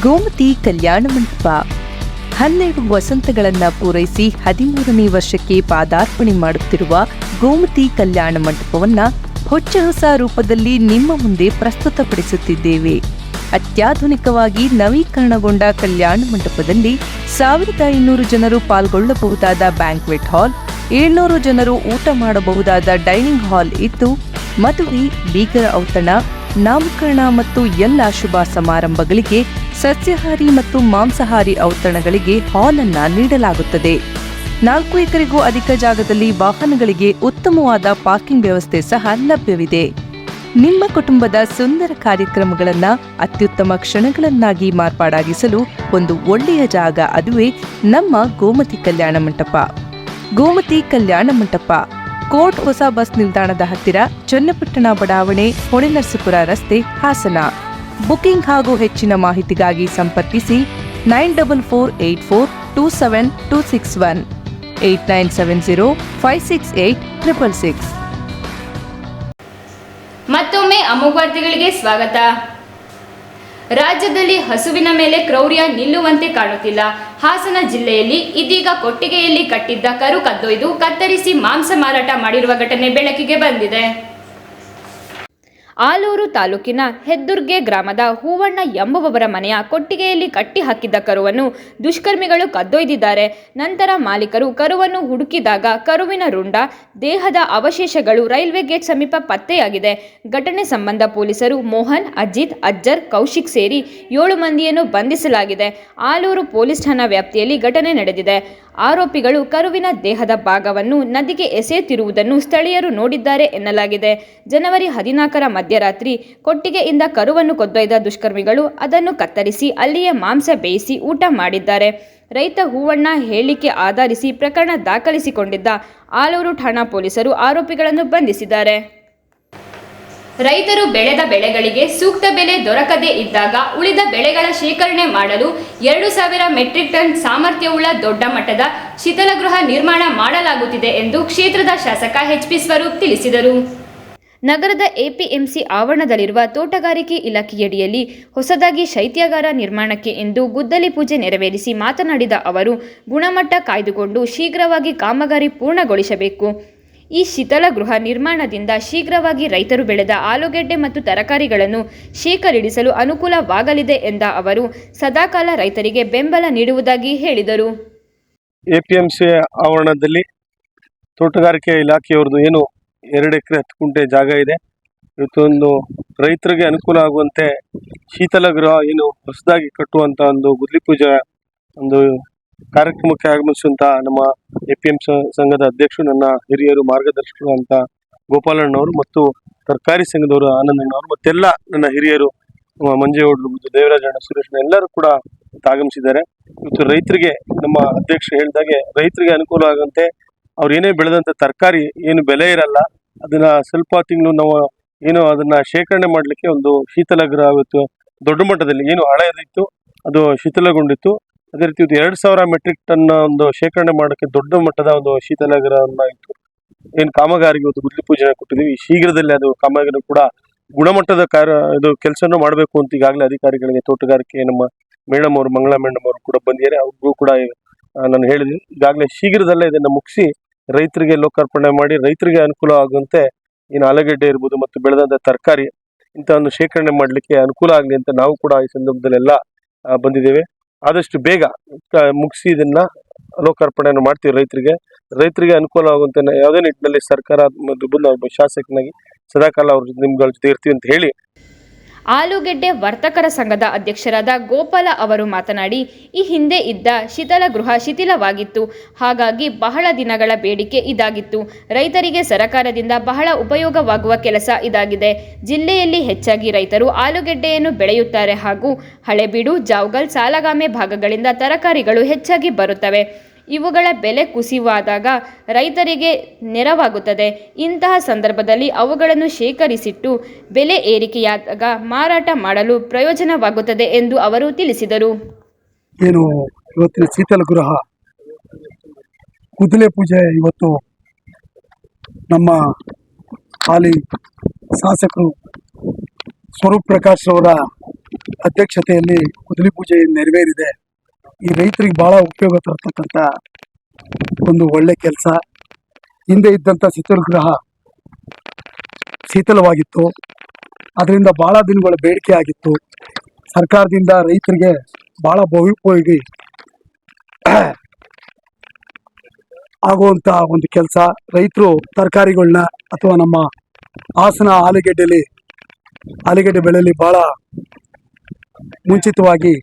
ಗೋಮತಿ ಕಲ್ಯಾಣ ಮಂಟಪ 12 ವಸಂತಗಳನ್ನು ಪೂರೈಸಿ 13ನೇ ವರ್ಷಕ್ಕೆ ಪಾದಾರ್ಪಣೆ ಮಾಡುತ್ತಿರುವ ಗೋಮತಿ ಕಲ್ಯಾಣ ಮಂಟಪವನ್ನು ಹೊಚ್ಚ ಹೊಸ ರೂಪದಲ್ಲಿ ನಿಮ್ಮ ಮುಂದೆ ಪ್ರಸ್ತುತಪಡಿಸುತ್ತಿದ್ದೇವೆ. ಅತ್ಯಾಧುನಿಕವಾಗಿ ನವೀಕರಣಗೊಂಡ ಕಲ್ಯಾಣ ಮಂಟಪದಲ್ಲಿ 1500 ಜನರು ಪಾಲ್ಗೊಳ್ಳಬಹುದಾದ ಬ್ಯಾಂಕ್ವೆಟ್ ಹಾಲ್, 700 ಜನರು ಊಟ ಮಾಡಬಹುದಾದ ಡೈನಿಂಗ್ ಹಾಲ್ ಇದ್ದು, ಮದುವೆ, ಬೀಗರ ಔತಣ, ನಾಮಕರಣ ಮತ್ತು ಎಲ್ಲ ಶುಭ ಸಮಾರಂಭಗಳಿಗೆ, ಸಸ್ಯಾಹಾರಿ ಮತ್ತು ಮಾಂಸಾಹಾರಿ ಔತಣಗಳಿಗೆ ಹಾಲ್ ಅನ್ನು ನೀಡಲಾಗುತ್ತದೆ. 4 ಎಕರೆಗೂ ಅಧಿಕ ಜಾಗದಲ್ಲಿ ವಾಹನಗಳಿಗೆ ಉತ್ತಮವಾದ ಪಾರ್ಕಿಂಗ್ ವ್ಯವಸ್ಥೆ ಸಹ ಲಭ್ಯವಿದೆ. ನಿಮ್ಮ ಕುಟುಂಬದ ಸುಂದರ ಕಾರ್ಯಕ್ರಮಗಳನ್ನು ಅತ್ಯುತ್ತಮ ಕ್ಷಣಗಳನ್ನಾಗಿ ಮಾರ್ಪಾಡಾಗಿಸಲು ಒಂದು ಒಳ್ಳೆಯ ಜಾಗ, ಅದುವೇ ನಮ್ಮ ಗೋಮತಿ ಕಲ್ಯಾಣ ಮಂಟಪ. ಗೋಮತಿ ಕಲ್ಯಾಣ ಮಂಟಪ, ಕೋರ್ಟ್ ಹೊಸ ಬಸ್ ನಿಲ್ದಾಣದ ಹತ್ತಿರ, ಚನ್ನಪಟ್ಟಣ ಬಡಾವಣೆ, ಹೊಳೆನರಸೀಪುರ ರಸ್ತೆ, ಹಾಸನ. ಬುಕಿಂಗ್ ಹಾಗೂ ಹೆಚ್ಚಿನ ಮಾಹಿತಿಗಾಗಿ ಸಂಪರ್ಕಿಸಿ 9448427261, 8970568666. ಮತ್ತೊಮ್ಮೆ ಅಮೋಘ ವಾರ್ತೆಗಳಿಗೆ ಸ್ವಾಗತ. ರಾಜ್ಯದಲ್ಲಿ ಹಸುವಿನ ಮೇಲೆ ಕ್ರೌರ್ಯ ನಿಲ್ಲುವಂತೆ ಕಾಣುತ್ತಿಲ್ಲ. ಹಾಸನ ಜಿಲ್ಲೆಯಲ್ಲಿ ಇದೀಗ ಕೊಟ್ಟಿಗೆಯಲ್ಲಿ ಕಟ್ಟಿದ್ದ ಕರು ಕದ್ದೊಯ್ದು ಕತ್ತರಿಸಿ ಮಾಂಸ ಮಾರಾಟ ಮಾಡಿರುವ ಘಟನೆ ಬೆಳಕಿಗೆ ಬಂದಿದೆ. ಆಲೂರು ತಾಲೂಕಿನ ಹೆದ್ದುರ್ಗೆ ಗ್ರಾಮದ ಹೂವಣ್ಣ ಎಂಬುವವರ ಮನೆಯ ಕೊಟ್ಟಿಗೆಯಲ್ಲಿ ಕಟ್ಟಿ ಹಾಕಿದ್ದ ಕರುವನ್ನು ದುಷ್ಕರ್ಮಿಗಳು ಕದ್ದೊಯ್ದಿದ್ದಾರೆ. ನಂತರ ಮಾಲೀಕರು ಕರುವನ್ನು ಹುಡುಕಿದಾಗ ಕರುವಿನ ರುಂಡ, ದೇಹದ ಅವಶೇಷಗಳು ರೈಲ್ವೆ ಗೇಟ್ ಸಮೀಪ ಪತ್ತೆಯಾಗಿದೆ. ಘಟನೆ ಸಂಬಂಧ ಪೊಲೀಸರು ಮೋಹನ್, ಅಜಿತ್, ಅಜ್ಜರ್, ಕೌಶಿಕ್ ಸೇರಿ 7 ಮಂದಿಯನ್ನು ಬಂಧಿಸಲಾಗಿದೆ. ಆಲೂರು ಪೊಲೀಸ್ ಠಾಣಾ ವ್ಯಾಪ್ತಿಯಲ್ಲಿ ಘಟನೆ ನಡೆದಿದೆ. ಆರೋಪಿಗಳು ಕರುವಿನ ದೇಹದ ಭಾಗವನ್ನು ನದಿಗೆ ಎಸೆಯುತ್ತಿರುವುದನ್ನು ಸ್ಥಳೀಯರು ನೋಡಿದ್ದಾರೆ ಎನ್ನಲಾಗಿದೆ. ಜನವರಿ 14ರ ಮಧ್ಯರಾತ್ರಿ ಕೊಟ್ಟಿಗೆಯಿಂದ ಕರುವನ್ನು ಕೊಂದೊಯ್ದ ದುಷ್ಕರ್ಮಿಗಳು ಅದನ್ನು ಕತ್ತರಿಸಿ ಅಲ್ಲಿಯೇ ಮಾಂಸ ಬೇಯಿಸಿ ಊಟ ಮಾಡಿದ್ದಾರೆ. ರೈತ ಹೂವಣ್ಣ ಹೇಳಿಕೆ ಆಧರಿಸಿ ಪ್ರಕರಣ ದಾಖಲಿಸಿಕೊಂಡಿದ್ದ ಆಲೂರು ಠಾಣಾ ಪೊಲೀಸರು ಆರೋಪಿಗಳನ್ನು ಬಂಧಿಸಿದ್ದಾರೆ. ರೈತರು ಬೆಳೆದ ಬೆಳೆಗಳಿಗೆ ಸೂಕ್ತ ಬೆಲೆ ದೊರಕದೇ ಇದ್ದಾಗ ಉಳಿದ ಬೆಳೆಗಳ ಶೇಖರಣೆ ಮಾಡಲು 2000 ಮೆಟ್ರಿಕ್ ಟನ್ ಸಾಮರ್ಥ್ಯವುಳ್ಳ ದೊಡ್ಡ ಮಟ್ಟದ ಶೀತಲಗೃಹ ನಿರ್ಮಾಣ ಮಾಡಲಾಗುತ್ತಿದೆ ಎಂದು ಕ್ಷೇತ್ರದ ಶಾಸಕ ಎಚ್.ಪಿ. ಸ್ವರೂಪ್ ತಿಳಿಸಿದರು. ನಗರದ ಎಪಿಎಂಸಿ ಆವರಣದಲ್ಲಿರುವ ತೋಟಗಾರಿಕೆ ಇಲಾಖೆಯಡಿಯಲ್ಲಿ ಹೊಸದಾಗಿ ಶೈತ್ಯಾಗಾರ ನಿರ್ಮಾಣಕ್ಕೆ ಇಂದು ಗುದ್ದಲಿ ಪೂಜೆ ನೆರವೇರಿಸಿ ಮಾತನಾಡಿದ ಅವರು, ಗುಣಮಟ್ಟ ಕಾಯ್ದುಕೊಂಡು ಶೀಘ್ರವಾಗಿ ಕಾಮಗಾರಿ ಪೂರ್ಣಗೊಳಿಸಬೇಕು. ಈ ಶೀತಲಗೃಹ ನಿರ್ಮಾಣದಿಂದ ಶೀಘ್ರವಾಗಿ ರೈತರು ಬೆಳೆದ ಆಲೂಗೆಡ್ಡೆ ಮತ್ತು ತರಕಾರಿಗಳನ್ನು ಶೇಖರಿಡಿಸಲು ಅನುಕೂಲವಾಗಲಿದೆ ಎಂದ ಅವರು, ಸದಾಕಾಲ ರೈತರಿಗೆ ಬೆಂಬಲ ನೀಡುವುದಾಗಿ ಹೇಳಿದರು. ಎಪಿಎಂಸಿ ಆವರಣದಲ್ಲಿ ತೋಟಗಾರಿಕೆ ಇಲಾಖೆಯವ್ರದ್ದು ಏನು 2 ಎಕರೆ 10 ಗುಂಟೆ ಜಾಗ ಇದೆ. ಇವತ್ತೊಂದು ರೈತರಿಗೆ ಅನುಕೂಲ ಆಗುವಂತೆ ಶೀತಲಗೃಹ ಏನು ಹೊಸದಾಗಿ ಕಟ್ಟುವಂಥ ಒಂದು ಗುದ್ದಲಿ ಪೂಜೆ ಒಂದು ಕಾರ್ಯಕ್ರಮಕ್ಕೆ ಆಗಮಿಸುವಂಥ ನಮ್ಮ ಎಪಿಎಂಸಿ ಸಂಘದ ಅಧ್ಯಕ್ಷರು, ನನ್ನ ಹಿರಿಯರು, ಮಾರ್ಗದರ್ಶಕರು ಅಂತ ಗೋಪಾಲಣ್ಣವರು ಮತ್ತು ತರಕಾರಿ ಸಂಘದವರು ಆನಂದಣ್ಣವರು ಮತ್ತೆಲ್ಲ ನನ್ನ ಹಿರಿಯರು ಮಂಜೇಗೌಡರು ಮತ್ತು ದೇವರಾಜಣ್ಣ, ಸುರೇಶಣ್ಣ ಎಲ್ಲರೂ ಕೂಡ ಆಗಮಿಸಿದ್ದಾರೆ. ಇವತ್ತು ರೈತರಿಗೆ ನಮ್ಮ ಅಧ್ಯಕ್ಷರು ಹೇಳಿದಾಗೆ ರೈತರಿಗೆ ಅನುಕೂಲ ಆಗುವಂತೆ ಅವ್ರು ಏನೇ ಬೆಳೆದಂಥ ತರಕಾರಿ ಏನು ಬೆಲೆ ಇರಲ್ಲ ಅದನ್ನ ಸ್ವಲ್ಪ ತಿಂಗಳು ನಾವು ಏನು ಅದನ್ನ ಶೇಖರಣೆ ಮಾಡಲಿಕ್ಕೆ ಒಂದು ಶೀತಲಗೃಹ ಇವತ್ತು ದೊಡ್ಡ ಮಟ್ಟದಲ್ಲಿ ಏನು ಹಳೆಯದಿತ್ತು ಅದು ಶೀತಲಗೊಂಡಿತ್ತು. ಅದೇ ರೀತಿ 2000 ಮೆಟ್ರಿಕ್ ಟನ್ ಒಂದು ಶೇಖರಣೆ ಮಾಡೋಕ್ಕೆ ದೊಡ್ಡ ಮಟ್ಟದ ಒಂದು ಶೀತಲಗೃಹವನ್ನು ಇತ್ತು. ಏನು ಕಾಮಗಾರಿಗೆ ಇವತ್ತು ಗುದ್ದಲಿ ಪೂಜೆ ಕೊಟ್ಟಿದ್ದೀವಿ. ಶೀಘ್ರದಲ್ಲಿ ಅದು ಕಾಮಗಾರಿ ಕೂಡ ಗುಣಮಟ್ಟದ ಇದು ಕೆಲಸನೂ ಮಾಡಬೇಕು ಅಂತ ಈಗಾಗಲೇ ಅಧಿಕಾರಿಗಳಿಗೆ ತೋಟಗಾರಿಕೆ ನಮ್ಮ ಮೇಡಮ್ ಅವರು, ಮಂಗಳಾ ಮೇಡಮ್ ಅವರು ಕೂಡ ಬಂದಿದ್ದಾರೆ. ಅವ್ರಿಗೂ ಕೂಡ ನಾನು ಹೇಳಿದ್ದೀನಿ, ಈಗಾಗಲೇ ಶೀಘ್ರದಲ್ಲೇ ಇದನ್ನು ಮುಗಿಸಿ ರೈತರಿಗೆ ಲೋಕಾರ್ಪಣೆ ಮಾಡಿ ರೈತರಿಗೆ ಅನುಕೂಲ ಆಗುವಂತೆ ಏನು ಆಲೂಗೆಡ್ಡೆ ಇರ್ಬೋದು ಮತ್ತು ಬೆಳೆದಂಥ ತರಕಾರಿ ಇಂಥವನ್ನು ಶೇಖರಣೆ ಮಾಡಲಿಕ್ಕೆ ಅನುಕೂಲ ಆಗಲಿ ಅಂತ ನಾವು ಕೂಡ ಈ ಸಂದರ್ಭದಲ್ಲೆಲ್ಲ ಬಂದಿದ್ದೇವೆ. ಆದಷ್ಟು ಬೇಗ ಮುಗಿಸಿ ಇದನ್ನ ಲೋಕಾರ್ಪಣೆಯನ್ನು ಮಾಡ್ತೀವಿ. ರೈತರಿಗೆ ಅನುಕೂಲ ಆಗುವಂತೆ ಯಾವುದೇ ನಿಟ್ಟಿನಲ್ಲಿ ಸರ್ಕಾರ ಮತ್ತು ಶಾಸಕನಾಗಿ ಸದಾಕಾಲ ಅವ್ರ ನಿಮ್ಗಳ ಜೊತೆ ಇರ್ತೀವಿ ಅಂತ ಹೇಳಿ ಆಲೂಗೆಡ್ಡೆ ವರ್ತಕರ ಸಂಘದ ಅಧ್ಯಕ್ಷರಾದ ಗೋಪಾಲ ಅವರು ಮಾತನಾಡಿ, ಈ ಹಿಂದೆ ಇದ್ದ ಶೀತಲಗೃಹ ಶಿಥಿಲವಾಗಿತ್ತು. ಹಾಗಾಗಿ ಬಹಳ ದಿನಗಳ ಬೇಡಿಕೆ ಇದಾಗಿತ್ತು. ರೈತರಿಗೆ ಸರಕಾರದಿಂದ ಬಹಳ ಉಪಯೋಗವಾಗುವ ಕೆಲಸ ಇದಾಗಿದೆ. ಜಿಲ್ಲೆಯಲ್ಲಿ ಹೆಚ್ಚಾಗಿ ರೈತರು ಆಲೂಗೆಡ್ಡೆಯನ್ನು ಬೆಳೆಯುತ್ತಾರೆ ಹಾಗೂ ಹಳೆಬೀಡು, ಜಾವಗಲ್, ಸಾಲಗಾಮೆ ಭಾಗಗಳಿಂದ ತರಕಾರಿಗಳು ಹೆಚ್ಚಾಗಿ ಬರುತ್ತವೆ. ಇವುಗಳ ಬೆಲೆ ಕುಸಿವಾದಾಗ ರೈತರಿಗೆ ನೆರವಾಗುತ್ತದೆ. ಇಂತಹ ಸಂದರ್ಭದಲ್ಲಿ ಅವುಗಳನ್ನು ಶೇಖರಿಸಿಟ್ಟು ಬೆಲೆ ಏರಿಕೆಯಾದಾಗ ಮಾರಾಟ ಮಾಡಲು ಪ್ರಯೋಜನವಾಗುತ್ತದೆ ಎಂದು ಅವರು ತಿಳಿಸಿದರು. ಏನು ಇವತ್ತಿನ ಶೀತಲಗೃಹ ಕುದುಲೆ ಪೂಜೆ ಇವತ್ತು ನಮ್ಮ ಹಾಲಿ ಶಾಸಕರು ಸ್ವರೂಪ್ ಪ್ರಕಾಶ್ ಅವರ ಅಧ್ಯಕ್ಷತೆಯಲ್ಲಿ ಕುದುಲೆ ಪೂಜೆ ನೆರವೇರಿದೆ. ಈ ರೈತರಿಗೆ ಭಾಳ ಉಪಯೋಗ ತರ್ತಕ್ಕಂಥ ಒಂದು ಒಳ್ಳೆ ಕೆಲಸ. ಹಿಂದೆ ಇದ್ದಂಥ ಶೀತಲಗೃಹ ಶೀತಲವಾಗಿತ್ತು. ಅದರಿಂದ ಭಾಳ ದಿನಗಳ ಬೇಡಿಕೆ ಆಗಿತ್ತು. ಸರ್ಕಾರದಿಂದ ರೈತರಿಗೆ ಭಾಳ ಬಹುಪಯೋಗಿ ಆಗುವಂಥ ಒಂದು ಕೆಲಸ. ರೈತರು ತರಕಾರಿಗಳನ್ನ ಅಥವಾ ನಮ್ಮ ಹಾಸನ ಆಲೂಗೆಡ್ಡೆ ಬೆಳೆಯಲ್ಲಿ ಭಾಳ ಮುಂಚಿತವಾಗಿ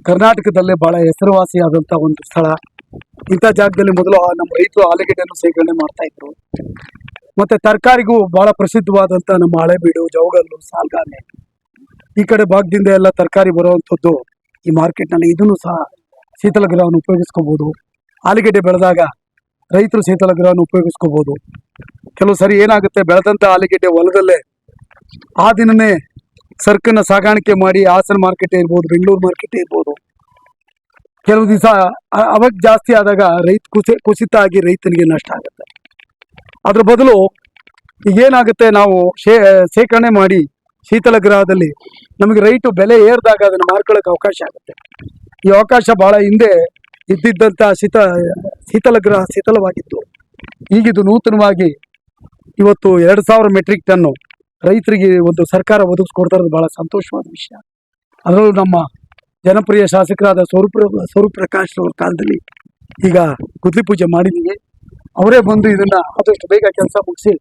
ಕರ್ನಾಟಕದಲ್ಲೇ ಭಾಳ ಹೆಸರುವಾಸಿಯಾದಂಥ ಒಂದು ಸ್ಥಳ. ಇಂಥ ಜಾಗದಲ್ಲಿ ಮೊದಲು ನಮ್ಮ ರೈತರು ಆಲೂಗೆಡ್ಡೆಯನ್ನು ಶೇಖರಣೆ ಮಾಡ್ತಾ ಇದ್ರು. ಮತ್ತು ತರಕಾರಿಗೂ ಭಾಳ ಪ್ರಸಿದ್ಧವಾದಂಥ ನಮ್ಮ ಹಳೆಬೀಡು, ಜವಗಲ್ಲು, ಸಾಲ್ಗಾಮೆ ಈ ಕಡೆ ಭಾಗದಿಂದ ಎಲ್ಲ ತರಕಾರಿ ಬರುವಂಥದ್ದು ಈ ಮಾರ್ಕೆಟ್ನಲ್ಲಿ. ಇದನ್ನು ಸಹ ಶೀತಲಗೃಹವನ್ನು ಉಪಯೋಗಿಸ್ಕೋಬೋದು. ಆಲೂಗೆಡ್ಡೆ ಬೆಳೆದಾಗ ರೈತರು ಶೀತಲಗೃಹವನ್ನು ಉಪಯೋಗಿಸ್ಕೋಬೋದು. ಕೆಲವು ಸರಿ ಏನಾಗುತ್ತೆ, ಬೆಳೆದಂಥ ಆಲೂಗೆಡ್ಡೆ ಹೊಲದಲ್ಲೇ ಆ ದಿನವೇ ಸರಕನ್ನು ಸಾಗಾಣಿಕೆ ಮಾಡಿ ಹಾಸನ ಮಾರ್ಕೆಟ್ ಇರ್ಬೋದು, ಬೆಂಗಳೂರು ಮಾರ್ಕೆಟ್ ಇರ್ಬೋದು, ಕೆಲವು ದಿವಸ ಅವಾಗ ಜಾಸ್ತಿ ಆದಾಗ ಕುಸಿತ ಆಗಿ ರೈತನಿಗೆ ನಷ್ಟ ಆಗುತ್ತೆ. ಅದ್ರ ಬದಲು ಈಗೇನಾಗುತ್ತೆ, ನಾವು ಶೇಖರಣೆ ಮಾಡಿ ಶೀತಲಗೃಹದಲ್ಲಿ ನಮಗೆ ರೈಟು ಬೆಲೆ ಏರಿದಾಗ ಅದನ್ನು ಮಾರ್ಕೊಳ್ಳೋಕೆ ಅವಕಾಶ ಆಗುತ್ತೆ. ಈ ಅವಕಾಶ ಭಾಳ ಹಿಂದೆ ಇದ್ದಿದ್ದಂಥ ಶೀತಲಗೃಹ ಶೀತಲವಾಗಿತ್ತು. ಈಗಿದು ನೂತನವಾಗಿ ಇವತ್ತು 2000 ಮೆಟ್ರಿಕ್ ಟನ್ನು ರೈತರಿಗೆ ಒಂದು ಸರ್ಕಾರ ಒದಗಿಸ್ಕೊಡ್ತಾ ಇರೋದು ಭಾಳ ಸಂತೋಷವಾದ ವಿಷಯ. ಅದರಲ್ಲೂ ನಮ್ಮ ಜನಪ್ರಿಯ ಶಾಸಕರಾದ ಸ್ವರೂಪ್ ಪ್ರಕಾಶ್ ಅವ್ರ ಕಾಲದಲ್ಲಿ ಈಗ ಕುದುಲೆ ಪೂಜೆ ಮಾಡಿದ್ದೀವಿ. ಅವರೇ ಬಂದು ಇದನ್ನು ಆದಷ್ಟು ಬೇಗ ಕೆಲಸ ಮುಗಿಸಿ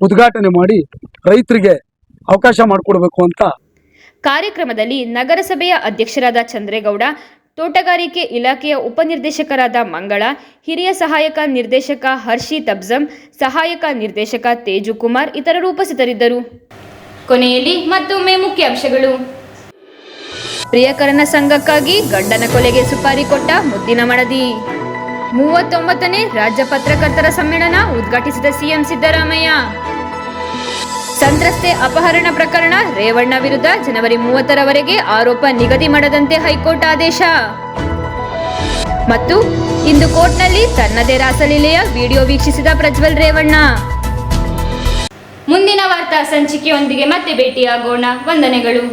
ಉದ್ಘಾಟನೆ ಮಾಡಿ ರೈತರಿಗೆ ಅವಕಾಶ ಮಾಡಿಕೊಡ್ಬೇಕು ಅಂತ. ಕಾರ್ಯಕ್ರಮದಲ್ಲಿ ನಗರಸಭೆಯ ಅಧ್ಯಕ್ಷರಾದ ಚಂದ್ರೇಗೌಡ, ತೋಟಗಾರಿಕೆ ಇಲಾಖೆಯ ಉಪನಿರ್ದೇಶಕರಾದ ಮಂಗಳ, ಹಿರಿಯ ಸಹಾಯಕ ನಿರ್ದೇಶಕ ಹರ್ಷಿತ್ ಅಬ್ಜಂ, ಸಹಾಯಕ ನಿರ್ದೇಶಕ ತೇಜುಕುಮಾರ್ ಇತರರು ಉಪಸ್ಥಿತರಿದ್ದರು. ಕೊನೆಯಲ್ಲಿ ಮತ್ತೊಮ್ಮೆ ಮುಖ್ಯಾಂಶಗಳು. ಪ್ರಿಯಕರನ ಸಂಘಕ್ಕಾಗಿ ಗಂಡನ ಕೊಲೆಗೆ ಸುಪಾರಿ ಕೊಟ್ಟ ಮುದ್ದಿನ ಮಡದಿ. 39ನೇ ರಾಜ್ಯ ಪತ್ರಕರ್ತರ ಸಮ್ಮೇಳನ ಉದ್ಘಾಟಿಸಿದ ಸಿಎಂ ಸಿದ್ದರಾಮಯ್ಯ. ಸಂತ್ರಸ್ತೆ ಅಪಹರಣ ಪ್ರಕರಣ ರೇವಣ್ಣ ವಿರುದ್ಧ ಜನವರಿ 30ರವರೆಗೆ ಆರೋಪ ನಿಗದಿ ಮಾಡದಂತೆ ಹೈಕೋರ್ಟ್ ಆದೇಶ. ಮತ್ತು ಇಂದು ಕೋರ್ಟ್ನಲ್ಲಿ ತನ್ನದೇ ರಾಸಲೀಲೆಯ ವಿಡಿಯೋ ವೀಕ್ಷಿಸಿದ ಪ್ರಜ್ವಲ್ ರೇವಣ್ಣ. ಮುಂದಿನ ವಾರ್ತಾ ಸಂಚಿಕೆಯೊಂದಿಗೆ ಮತ್ತೆ ಭೇಟಿಯಾಗೋಣ. ವಂದನೆಗಳು.